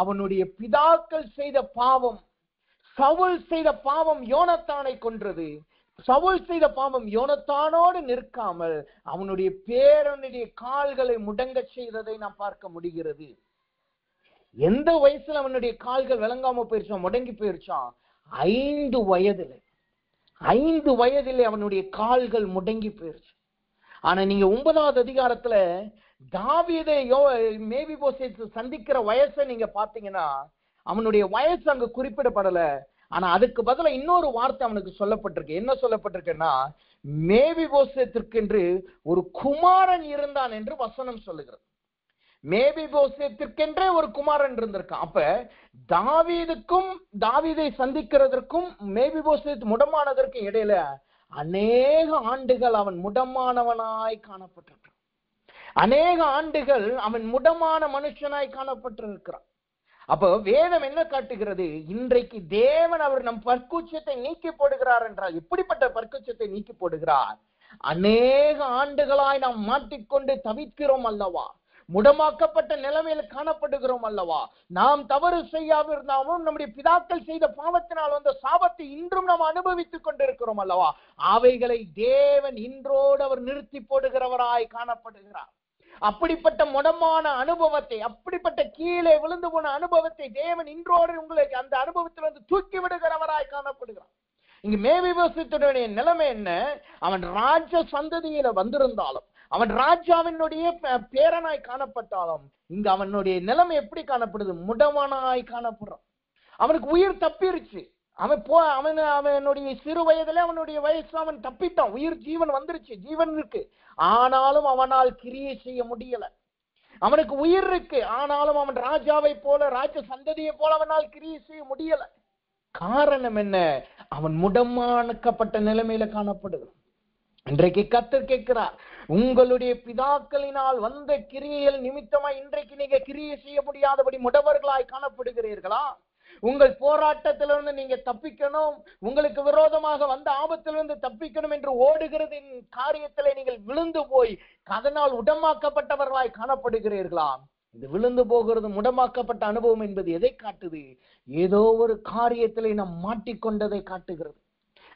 அவனுடைய பிதாக்கள் செய்த பாவம். சவுல் செய்த பாவம் யோனத்தானை கொன்றது. சவுல் செய்த பாவம் யோனத்தானோடு நிற்காமல் அவனுடைய பேரனுடைய கால்களை முடங்க செய்ததை நாம் பார்க்க முடிகிறது. எந்த வயசுல அவனுடைய கால்கள் விளங்காம போயிருச்சான், முடங்கி போயிருச்சான்? 5 வயதிலே. 5 வயதிலே அவனுடைய கால்கள் முடங்கி போயிருச்சு. ஆனா நீங்க 9வது அதிகாரத்துல தாவீதை மேபிபோசேத் சந்திக்கிற வயசை நீங்க பாத்தீங்கன்னா அவனுடைய வயசு அங்க குறிப்பிடப்படல. ஆனா அதுக்கு பதிலா இன்னொரு வார்த்தை அவனுக்கு சொல்லப்பட்டிருக்கு. என்ன சொல்லப்பட்டிருக்குன்னா, மேபிபோசேத்திற்கென்று ஒரு குமாரன் இருந்தான் என்று வசனம் சொல்லுகிறது. மேபிபோசேத்திற்கென்றே ஒரு குமாரன் இருந்திருக்கான். அப்ப தாவீதை சந்திக்கிறதற்கும் மேபிபோசேத் முடமானதற்கும் இடையில அநேக ஆண்டுகள் அவன் முடமானவனாய் காணப்பட்டிருக்கிறான். அநேக ஆண்டுகள் அவன் முடமான மனுஷனாய் காணப்பட்டிருக்கிறான். அப்போ வேதம் என்ன காட்டுகிறது? இன்றைக்கு தேவன் அவர் நம் பற்குச்சத்தை நீக்கி போடுகிறார் என்றால் எப்படிப்பட்ட பற்குச்சத்தை நீக்கி போடுகிறார்? அநேக ஆண்டுகளாய் நாம் மாட்டிக்கொண்டு தவிக்கிறோம் அல்லவா? முடமாக்கப்பட்ட நிலைமையில காணப்படுகிறோம் அல்லவா? நாம் தவறு செய்யாவிருந்தாலும் நம்முடைய பிதாக்கள் செய்த பாவத்தினால் வந்த சாபத்தை இன்றும் நாம் அனுபவித்துக் கொண்டிருக்கிறோம் அல்லவா? அவைகளை தேவன் இன்றோடு அவர் நிறுத்தி போடுகிறவராய் காணப்படுகிறார். அப்படிப்பட்ட முடமான அனுபவத்தை, அப்படிப்பட்ட கீழே விழுந்து போன அனுபவத்தை தேவன் இன்றோடு உங்களுக்கு அந்த அனுபவத்திலிருந்து தூக்கி விடுகிறவராய் காணப்படுகிறார். இங்கு மேபிபோசேத்துடைய நிலைமை என்ன? அவன் ராஜ சந்ததியில வந்திருந்தாலும், அவன் ராஜாவினுடைய பேரனாய் காணப்பட்டாலும், இங்க அவனுடைய நிலைமை எப்படி காணப்படுது? முடவனாய் காணப்படுறான். அவனுக்கு உயிர் தப்பிருச்சு. அவனுடைய சிறு வயதுல அவனுடைய வயசு அவன் தப்பிட்டான். உயிர் ஜீவன் வந்துருச்சு, ஜீவன் இருக்கு. ஆனாலும் அவனால் கிரியை செய்ய முடியல. அவனுக்கு உயிர் இருக்கு, ஆனாலும் அவன் ராஜாவை போல, ராஜ சந்ததியை போல அவனால் கிரியை செய்ய முடியல. காரணம் என்ன? அவன் முடமாக்கப்பட்ட நிலைமையில காணப்படுகிறான். இன்றைக்கு கர்த்தர் கேட்கிறார், உங்களுடைய பிதாக்களினால் வந்த கிரியைகள் நிமித்தமா இன்றைக்கு நீங்க கிரியை செய்ய முடியாதபடி முடவர்களாய் காணப்படுகிறீர்களா? உங்கள் போராட்டத்திலிருந்து நீங்க தப்பிக்கணும், உங்களுக்கு விரோதமாக வந்த ஆபத்திலிருந்து தப்பிக்கணும் என்று ஓடுகிறதின் காரியத்திலே நீங்கள் விழுந்து போய் அதனால் உடமாக்கப்பட்டவர்களாய் காணப்படுகிறீர்களா? இது விழுந்து போகிறது, முடமாக்கப்பட்ட அனுபவம் என்பது எதை காட்டுது? ஏதோ ஒரு காரியத்திலே நாம் மாட்டிக்கொண்டதை காட்டுகிறது.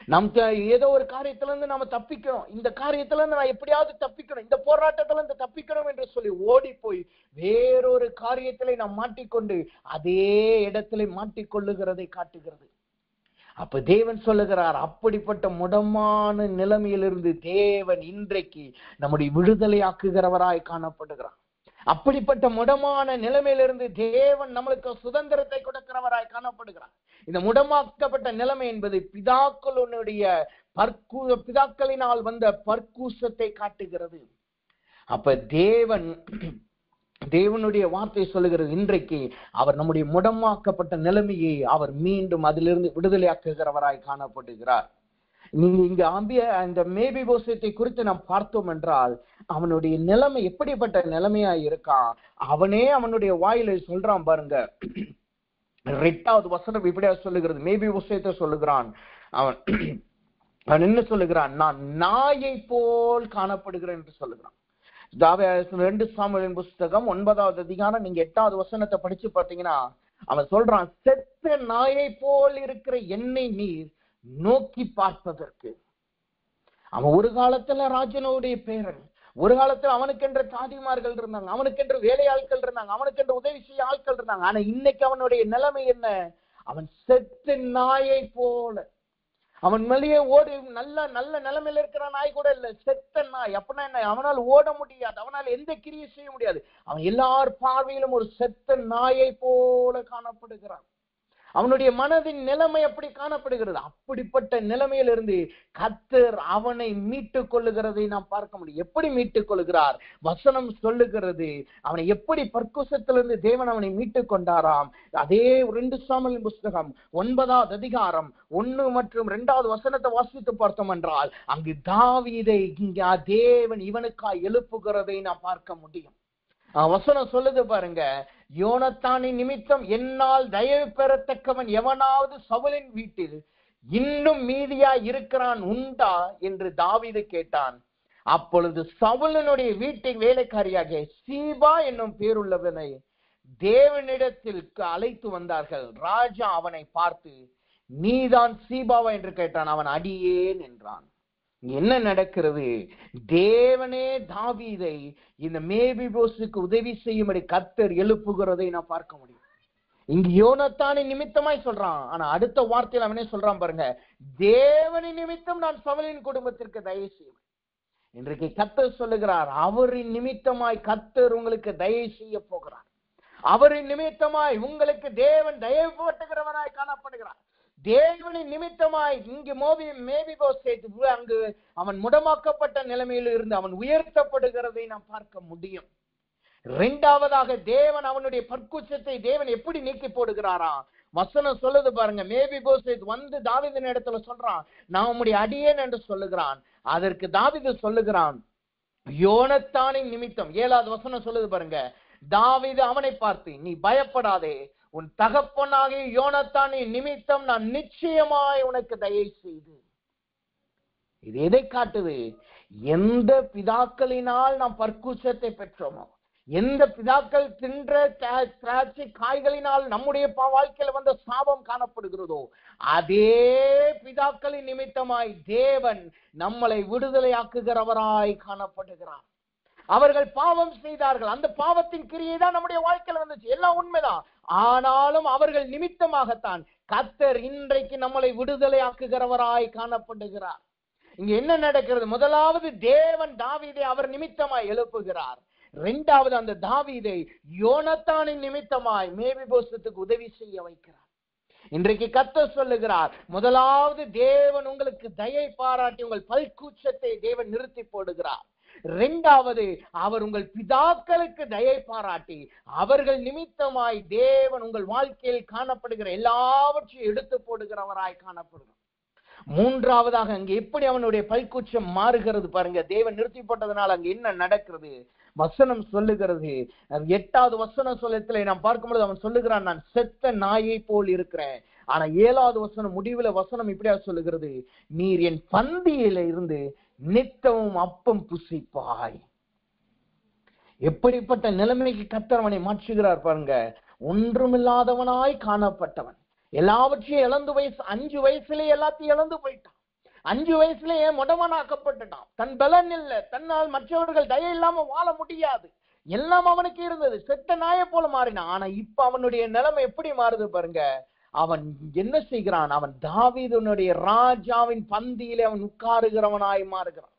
நம் ஏதோ ஒரு காரியத்திலிருந்து நாம தப்பிக்கணும், இந்த காரியத்திலிருந்து நான் எப்படியாவது தப்பிக்கணும், இந்த போராட்டத்திலிருந்து தப்பிக்கணும் என்று சொல்லி ஓடி போய் வேறொரு காரியத்திலே நாம் மாட்டிக்கொண்டு அதே இடத்திலே மாட்டிக்கொள்ளுகிறதை காட்டுகிறது. அப்ப தேவன் சொல்லுகிறார், அப்படிப்பட்ட முடமான நிலைமையிலிருந்து தேவன் இன்றைக்கு நம்முடைய விடுதலை ஆக்குகிறவராய் காணப்படுகிறார். அப்படிப்பட்ட முடமான நிலைமையிலிருந்து தேவன் நம்மளுக்கு சுதந்திரத்தை கொடுக்கிறவராய் காணப்படுகிறார். இந்த முடமாக்கப்பட்ட நிலைமை என்பது பிதாக்களினால் வந்த பற்கூசத்தை காட்டுகிறது. அப்ப தேவனுடைய வார்த்தை சொல்லுகிறது, இன்றைக்கு அவர் நம்முடைய முடமாக்கப்பட்ட நிலைமையை அவர் மீண்டும் அதிலிருந்து விடுதலையாக்குகிறவராய் காணப்படுகிறார். நீங்க இங்க அந்த மேபிபோசேத்தை குறித்து நாம் பார்த்தோம் என்றால் அவனுடைய நிலைமை எப்படிப்பட்ட நிலைமையா இருக்கான். அவனே அவனுடைய வாயில சொல்றான் பாருங்க. 8வது வசனம் இப்படியா சொல்லுகிறது. மேபிபோசேத்தை சொல்லுகிறான். அவன் என்ன சொல்லுகிறான்? நான் நாயை போல் காணப்படுகிறேன் என்று சொல்லுகிறான். 2 சாமுவேலின் புஸ்தகம் 9வது அதிகாரம் நீங்க 8வது வசனத்தை படிச்சு பார்த்தீங்கன்னா அவன் சொல்றான், செத்த நாயை போல் இருக்கிற என்னை நீர் நோக்கி பார்ப்பதற்கு. அவன் ஒரு காலத்துல ராஜனுடைய பேரன், ஒரு காலத்துல அவனுக்கென்ற தாதிமார்கள் இருந்தாங்க, அவனுக்கென்று வேலையாட்கள் இருந்தாங்க, அவனுக்கென்று உதவி செய்ய ஆட்கள் இருந்தாங்க. ஆனா இன்னைக்கு அவனுடைய நிலைமை என்ன? அவன் செத்த நாயை போல. அவன் வெளியே ஓடி நல்ல நல்ல நிலைமையில இருக்கிற நாய் கூட இல்ல, செத்த நாய். அப்படின்னா என்ன? அவனால் ஓட முடியாது, அவனால் எந்த கிரியை செய்ய முடியாது. அவன் எல்லார் பார்வையிலும் ஒரு செத்த நாயை போல காணப்படுகிறான். அவனுடைய மனதின் நிலைமை அப்படி காணப்படுகிறது. அப்படிப்பட்ட நிலைமையிலிருந்து கர்த்தர் அவனை மீட்டுக் கொள்ளுகிறதை நாம் பார்க்க முடியும். எப்படி மீட்டுக் கொள்கிறார்? வசனம் சொல்லுகிறது, அவனை எப்படி பற்குசத்திலிருந்து தேவன் அவனை மீட்டுக் கொண்டாராம். அதே 2 சாமுவேலின் புஸ்தகம் 9வது அதிகாரம் 1 மற்றும் 2வது வசனத்தை வாசித்து பார்த்தோம் என்றால் அங்கு தாவீதை இங்க தேவன் இவனுக்காய் எழுப்புகிறதை நாம் பார்க்க முடியும். வசனம் சொல்லுது பாருங்க, யோனத்தானின் நிமித்தம் என்னால் தயவு பெறத்தக்கவன் எவனாவது சவுலின் வீட்டில் இன்னும் மீதியா இருக்கிறான் உண்டா என்று தாவீது கேட்டான். அப்பொழுது சவுலனுடைய வீட்டின் வேலைக்காரியாக சீபா என்னும் பேருள்ளவனை தேவனிடத்தில் அழைத்து வந்தார்கள். ராஜா அவனை பார்த்து, நீதான் சீபாவா என்று கேட்டான். அவன் அடியேன் என்றான். என்ன நடக்கிறது? தேவனே தாவீதை இந்த மேபிபோசுக்கு உதவி செய்யும்படி கர்த்தர் எழுப்புகிறதை நான் பார்க்க முடியும். இங்கு யோனத்தானின் நிமித்தமாய் சொல்றான். ஆனா அடுத்த வார்த்தையில் அவனே சொல்றான் பாருங்க, தேவனின் நிமித்தம் நான் சவுலின் குடும்பத்திற்கு தயவு செய்வேன். இன்றைக்கு கர்த்தர் சொல்லுகிறார், அவரின் நிமித்தமாய் கர்த்தர் உங்களுக்கு தயவு செய்ய போகிறார். அவரின் நிமித்தமாய் உங்களுக்கு தேவன் தயவு பட்டுகிறவனாய் காணப்படுகிறார். தேவனின் நிமித்தமாய் இங்கு மேபிபோசேத் அங்கு அவன் முடமாக்கப்பட்ட நிலைமையில் இருந்து அவன் உயர்த்தப்படுகிறதை நாம் பார்க்க முடியும். 2வதாக தேவன் அவனுடைய பற்குச்சத்தை தேவன் எப்படி நீக்கி போடுகிறாரா? வசனம் சொல்லுது பாருங்க, மேபிபோசேத் வந்து தாவீதின் இடத்துல சொல்றான், நான் உம்முடைய அடியேன் என்று சொல்லுகிறான். அதற்கு தாவீது சொல்லுகிறான், யோனத்தானின் நிமித்தம். 7வது வசனம் சொல்லுது பாருங்க, தாவீது அவனை பார்த்து, நீ பயப்படாதே, உன் தகப்பனாகிய யோனத்தானின் நிமித்தம் நான் நிச்சயமாய் உனக்கு தயவு செய்து. இது எதை காட்டுது? எந்த பிதாக்களினால் நாம் பற்குசத்தை பெற்றோமோ, எந்த பிதாக்கள் தின்ற திராட்சை காய்களினால் நம்முடைய வாழ்க்கையில வந்த சாபம் காணப்படுகிறதோ, அதே பிதாக்களின் நிமித்தமாய் தேவன் நம்மளை விடுதலையாக்குகிறவராய் காணப்படுகிறார். அவர்கள் பாவம் செய்தார்கள், அந்த பாவத்தின் கிரியை தான் நம்முடைய வாழ்க்கையில வந்துச்சு, எல்லாம் உண்மைதான். ஆனாலும் அவர்கள் நிமித்தமாகத்தான் கர்த்தர் இன்றைக்கு நம்மளை விடுதலையாக்குகிறவராய் காணப்படுகிறார். இங்க என்ன நடக்கிறது? முதலாவது தேவன் தாவீதை அவர் நிமித்தமாய் எழுப்புகிறார். 2வது அந்த தாவீதை யோனத்தானின் நிமித்தமாய் மேபிபோசத்துக்கு உதவி செய்ய வைக்கிறார். இன்றைக்கு கர்த்தர் சொல்லுகிறார், முதலாவது தேவன் உங்களுக்கு தயை பாராட்டி உங்கள் பல்கூச்சத்தை தேவன் நிறுத்தி போடுகிறார். 2வது அவர் உங்கள் பிதாக்களுக்கு தயை பாராட்டி அவர்கள் நிமித்தமாய் தேவன் உங்கள் வாழ்க்கையில் காணப்படுகிற எல்லாவற்றையும் எடுத்து போடுகிறவராய் காணப்படுகிறார். 3வதாக அங்க எப்படி அவனுடைய பல்கூச்சம் மாறுகிறது பாருங்க. தேவன் நிறுத்தி போட்டதனால் அங்க என்ன நடக்கிறது? வசனம் சொல்லுகிறது, 8வது வசனம் சொல்லத்துல நாம் பார்க்கும்போது அவன் சொல்லுகிறான், நான் செத்த நாயை போல் இருக்கிறேன். ஆனா 7வது வசனம் முடிவுல வசனம் இப்படியா சொல்லுகிறது, நீர் என் பந்தியில இருந்து நித்தமும் அப்பம் புசிப்பாய். எப்படிப்பட்ட நிலைமைக்கு கர்த்தர் அவனை மாற்றுகிறார் பாருங்க. ஒன்றுமில்லாதவனாய் காணப்பட்டவன், எல்லாவற்றையும் இழந்து 5 வயசுல எல்லாத்தையும் இழந்து போயிட்டான். 5 வயசுலயே முடவனாக்கப்பட்டுட்டான். தன் பலன் இல்லை, தன்னால் மற்றவர்கள் தயை இல்லாம வாழ முடியாது, எல்லாம் அவனுக்கு இருந்தது. செத்த நாயை போல மாறினான். ஆனா இப்ப அவனுடைய நிலைமை எப்படி மாறுது பாருங்க. அவன் என்ன செய்கிறான்? அவன் தாவீதுனுடைய ராஜாவின் பந்தியிலே அவன் உட்காருகிறவனாய் மாறுகிறான்.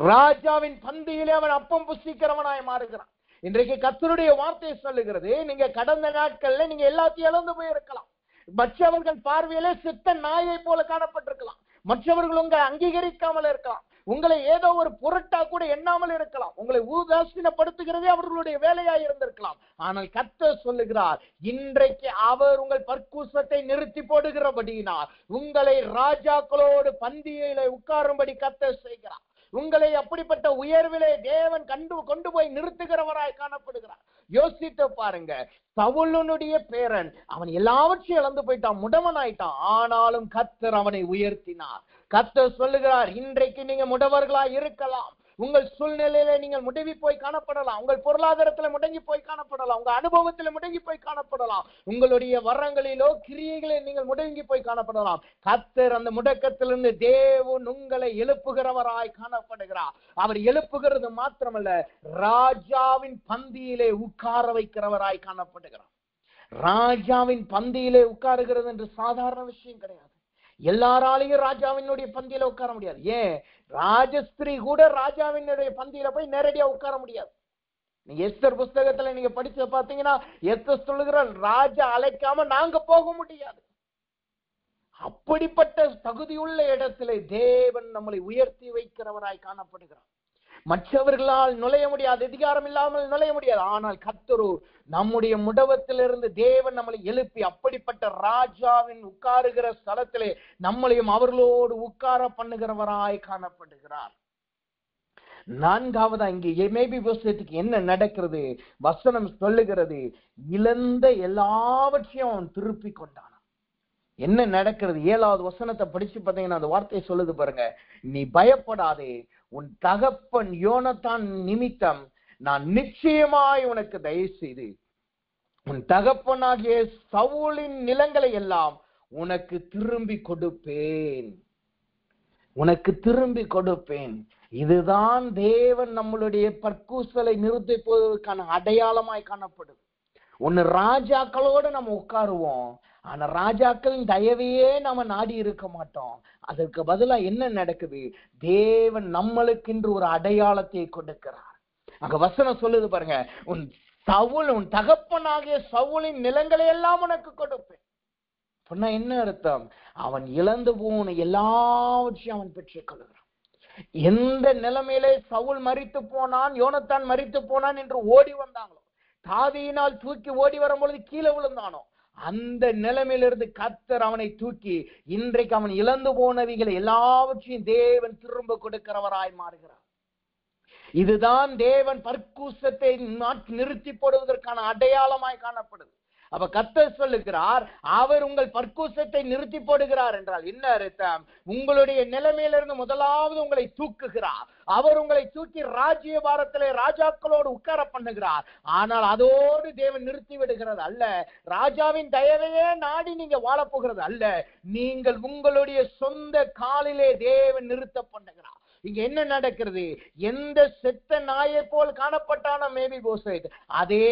ராஜாவின் பந்தியிலே அவன் அப்பம் புசிக்கிறவனாய் மாறுகிறான். இன்றைக்கு கர்த்தருடைய வார்த்தை சொல்லுகிறது, நீங்க கடந்த நாட்கள்ல நீங்க எல்லாத்தையும் இழந்து போயிருக்கலாம். மற்றவர்கள் பார்வையிலே செத்த நாயை போல காணப்பட்டிருக்கலாம். மற்றவர்கள் உங்களை அங்கீகரிக்காமல் இருக்கலாம். உங்களை ஏதோ ஒரு பொருட்டா கூட எண்ணாமல் இருக்கலாம். உங்களை உதாசீனப்படுத்துகிறதே அவர்களுடைய வேலையாய் இருந்திருக்கலாம். ஆனால் கர்த்தர் சொல்லுகிறார், இன்றைக்கு அவர் உங்கள் பற்கூசத்தை நிறுத்தி போடுகிறபடியினால் உங்களை ராஜாக்களோடு பந்தியிலே உட்காரும்படி கர்த்தர் செய்கிறார். உங்களை அப்படிப்பட்ட உயர்விலே தேவன் கொண்டு போய் நிறுத்துகிறவராய் காணப்படுகிறார். யோசித்து பாருங்க, சவுலுடைய பேரன் அவன் எல்லாவற்றையும் இழந்து போயிட்டான், முடவனாயிட்டான். ஆனாலும் கர்த்தர் அவனை உயர்த்தினார். கர்த்தர் சொல்லுகிறார், இன்றைக்கு நீங்க முடவர்களாய் இருக்கலாம். உங்கள் சூழ்நிலையில நீங்கள் முடங்கி போய் காணப்படலாம். உங்கள் பொருளாதாரத்துல முடங்கி போய் காணப்படலாம். உங்க அனுபவத்துல முடங்கி போய் காணப்படலாம். உங்களுடைய வரங்களிலோ கிரியைகளில் நீங்கள் முடங்கி போய் காணப்படலாம். கர்த்தர் அந்த முடக்கத்திலிருந்து தேவன் உங்களை எழுப்புகிறவராய் காணப்படுகிறார். அவர் எழுப்புகிறது மாத்திரமல்ல, ராஜாவின் பந்தியிலே உட்கார வைக்கிறவராய் காணப்படுகிறார். ராஜாவின் பந்தியிலே உட்காருகிறது என்று சாதாரண விஷயம் கிடையாது. எல்லாராலையும் ராஜாவினுடைய பந்தியில உட்கார முடியாது. ஏன், ராஜஸ்திரீ கூட ராஜாவினுடைய பந்தியில போய் நேரடியா உட்கார முடியாது. நீங்க எஸ்தர் புஸ்தகத்துல நீங்க படிச்சு பாத்தீங்கன்னா, எஸ்தர் சொல்லுகிற, ராஜா அழைக்காம நாங்க போக முடியாது. அப்படிப்பட்ட தகுதியுள்ள இடத்திலே தேவன் நம்மளை உயர்த்தி வைக்கிறவராய் காணப்படுகிறார். மற்றவர்களால் நுழைய முடியாது, அதிகாரம் இல்லாமல் நுழைய முடியாது. ஆனால் கர்த்தர் நம்முடைய முடவத்திலிருந்து தேவன் நம்மளை எழுப்பி அப்படிப்பட்ட ராஜாவின் உட்காருகிற ஸ்தலத்திலே நம்மளையும் அவர்களோடு உட்கார பண்ணுகிறவராய் காணப்படுகிறார். நான்காவதா இங்கே மேபிபோசேத்துக்கு என்ன நடக்கிறது? வசனம் சொல்லுகிறது, இழந்த எல்லாவற்றையும் அவன் திருப்பி கொண்டான். என்ன நடக்கிறது? 7வது வசனத்தை படிச்சு பார்த்தீங்கன்னா அந்த வார்த்தையை சொல்லுது பாருங்க, நீ பயப்படாதே, உன் தகப்பன் யோனத்தான் நிமித்தம் நான் நிச்சயமாய் உனக்கு தயவு செய்து உன் தகப்பனாகிய சவுலின் நிலங்களை எல்லாம் உனக்கு திரும்பி கொடுப்பேன், உனக்கு திரும்பி கொடுப்பேன். இதுதான் தேவன் நம்மளுடைய பற்கூசலை நிறுத்தி போவதற்கான அடையாளமாய் காணப்படும். ஒன்னு ராஜாக்களோடு நம்ம உட்காருவோம், ஆனா ராஜாக்களின் தயவையே நம்ம நாடி இருக்க மாட்டோம். அதற்கு பதிலா என்ன நடக்குது? தேவன் நம்மளுக்கென்று ஒரு அடையாளத்தை கொடுக்கிறார். அங்க வசனம் சொல்லுது பாருங்க, உன் தகப்பனாகிய சவுலின் நிலங்களை எல்லாம் உனக்கு கொடுப்பேன். சொன்னா என்ன அர்த்தம்? அவன் இழந்து போன எல்லாவற்றையும் அவன் பெற்றுக் கொள்கிறான். எந்த நிலைமையிலே சவுல் மரித்து போனான், யோனத்தான் மரித்து போனான் என்று ஓடி வந்தாங்களோ, தாதியினால் தூக்கி ஓடி வரும் பொழுது கீழே விழுந்தானோ, அந்த நிலைமையிலிருந்து கர்த்தர் அவனை தூக்கி இன்றைக்கு அவன் இழந்து போனவைகளை எல்லாவற்றையும் தேவன் திரும்ப கொடுக்கிறவராய் மாறுகிறார். இதுதான் தேவன் பற்கூசத்தை நிறுத்தி போடுவதற்கான அடையாளமாய் காணப்படுது. அப்ப கர்த்தர் சொல்லுகிறார், அவர் உங்கள் பற்கூசத்தை நிறுத்தி போடுகிறார் என்றால் என்ன அர்த்தம்? உங்களுடைய நிலைமையிலிருந்து முதலாவது உங்களை தூக்குகிறார். அவர் உங்களை தூக்கி ராஜ்ய பாரத்திலே ராஜாக்களோடு உட்கார பண்ணுகிறார். ஆனால் அதோடு தேவன் நிறுத்தி விடுகிறது அல்ல. ராஜாவின் தயவையே நாடி நீங்க வாழ போகிறது அல்ல. நீங்கள் உங்களுடைய சொந்த காலிலே தேவன் நிறுத்த பண்ணுகிறார். இங்க என்ன நடக்கிறது? எந்த செத்த நாயை போல் காணப்பட்டான மேபிபோசேத், அதே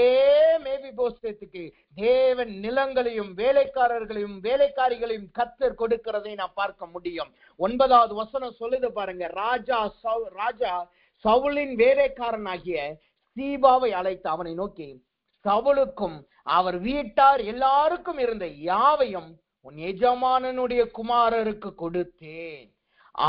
மேபிபோசேத்துக்கு தேவன் நிலங்களையும் வேலைக்காரர்களையும் வேலைக்காரிகளையும் கர்த்தர் கொடுக்கிறதை நான் பார்க்க முடியும். 9வது வசனம் சொல்லுது பாருங்க, ராஜா சவுலின் வேலைக்காரனாகிய சீபாவை அழைத்து அவனை நோக்கி, சவுலுக்கும் அவர் வீட்டார் எல்லாருக்கும் இருந்த யாவையும் உன் எஜமானனுடைய குமாரருக்கு கொடுத்தேன்.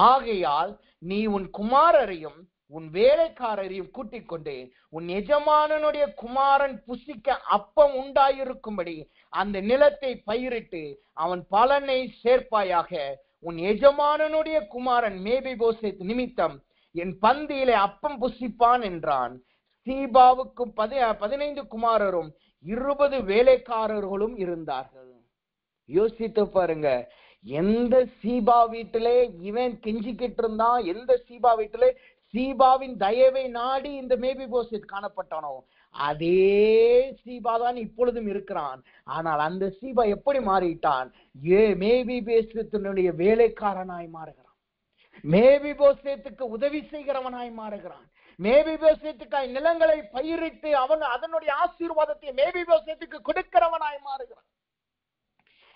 ஆகையால் நீ உன் குமாரரையும் உன் வேலைக்காரரையும் கூட்டிக் கொண்டு உன் எஜமானனுடைய குமாரன் புசிக்க அப்பம் உண்டாயிருக்கும்படி அந்த நிலத்தை பயிரிட்டு அவன் பலனை சேர்ப்பாயாக. உன் எஜமானனுடைய குமாரன் மேபிபோசேத் நிமித்தம் என் பந்தியிலே அப்பம் புசிப்பான் என்றான். சீபாவுக்கு 15 குமாரரும் 20 வேலைக்காரர்களும் இருந்தார்கள். யோசித்து பாருங்க, எந்த சீபா வீட்டிலே இவன் கெஞ்சிக்கிட்டு இருந்தான், எந்த சீபா வீட்டிலே சீபாவின் தயவை நாடி இந்த மேபிபோசேத் காணப்பட்டானோ, அதே சீபா தான் இப்பொழுதும் இருக்கிறான். ஆனால் அந்த சீபா எப்படி மாறிட்டான்? மேபிபோசேத்தினுடைய வேலைக்காரனாய் மாறுகிறான். மேபிபோசேத்துக்கு உதவி செய்கிறவனாய் மாறுகிறான். மேபிபோசேத்துக்காய் நிலங்களை பயிரிட்டு அவன் அதனுடைய ஆசீர்வாதத்தை மேபிபோசேத்துக்கு கொடுக்கிறவனாய் மாறுகிறான்.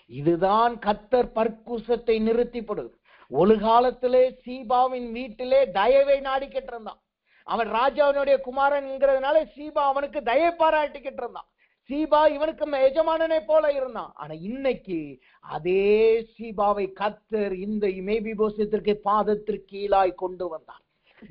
இதுதான் கர்த்தர் பற்கூசத்தை நிறுத்தி போடுது. ஒரு காலத்திலே சீபாவின் வீட்டிலே தயவை நாடிக்கிட்டு இருந்தான். அவன் ராஜாவினுடைய குமாரன்ங்கிறதுனால சீபா அவனுக்கு தயை பாராட்டிக்கிட்டு இருந்தான். சீபா இவனுக்கு எஜமானனை போல இருந்தான். ஆனா இன்னைக்கு அதே சீபாவை கர்த்தர் இந்த மேபிபோசேத்திற்கு பாதத்திற்கு கீழாய் கொண்டு வந்தார்.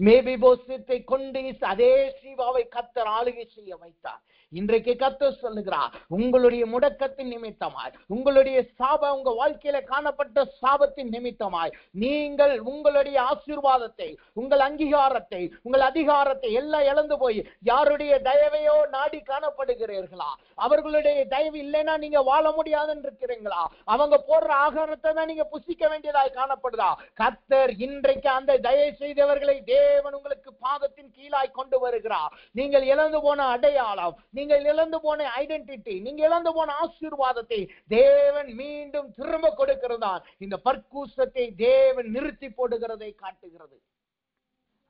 மேபிபோசேத்தை கொண்டு அதே சீபாவை கர்த்தர் ஆளுகை செய்ய வைத்தார். இன்றைக்கு கர்த்தர் சொல்லுகிறார், உங்களுடைய முடக்கத்தின் நிமித்தமாய், உங்களுடைய சாபம், உங்க வாழ்க்கையில காணப்பட்ட சாபத்தின் நிமித்தமாய் நீங்கள் உங்களுடைய ஆசீர்வாதத்தை, உங்கள் அங்கீகாரத்தை, உங்கள் அதிகாரத்தை எல்லாம் இழந்து போய் யாருடைய தயவையோ நாடி காணப்படுகிறீர்களா? அவர்களுடைய தயவு இல்லைன்னா நீங்க வாழ முடியாதுன்னு இருக்கிறீங்களா? அவங்க போடுற ஆகாரத்தை தான் நீங்க புசிக்க வேண்டியதாய் காணப்படுதா? கர்த்தர் இன்றைக்கு அந்த தயவு செய்தவர்களை தேவன் உங்களுக்கு பாதத்தின் கீழாய் கொண்டு வருகிறார். நீங்கள் இழந்து போன அடையாளம், நீங்கள் இழந்து போன ஐடென்டிட்டி, நீங்க இழந்து போன ஆசீர்வாதத்தை தேவன் மீண்டும் திரும்ப கொடுக்கிறதான் இந்த பர்க்கூசத்தை தேவன் நிறுத்தி போடுகிறதை காட்டுகிறது.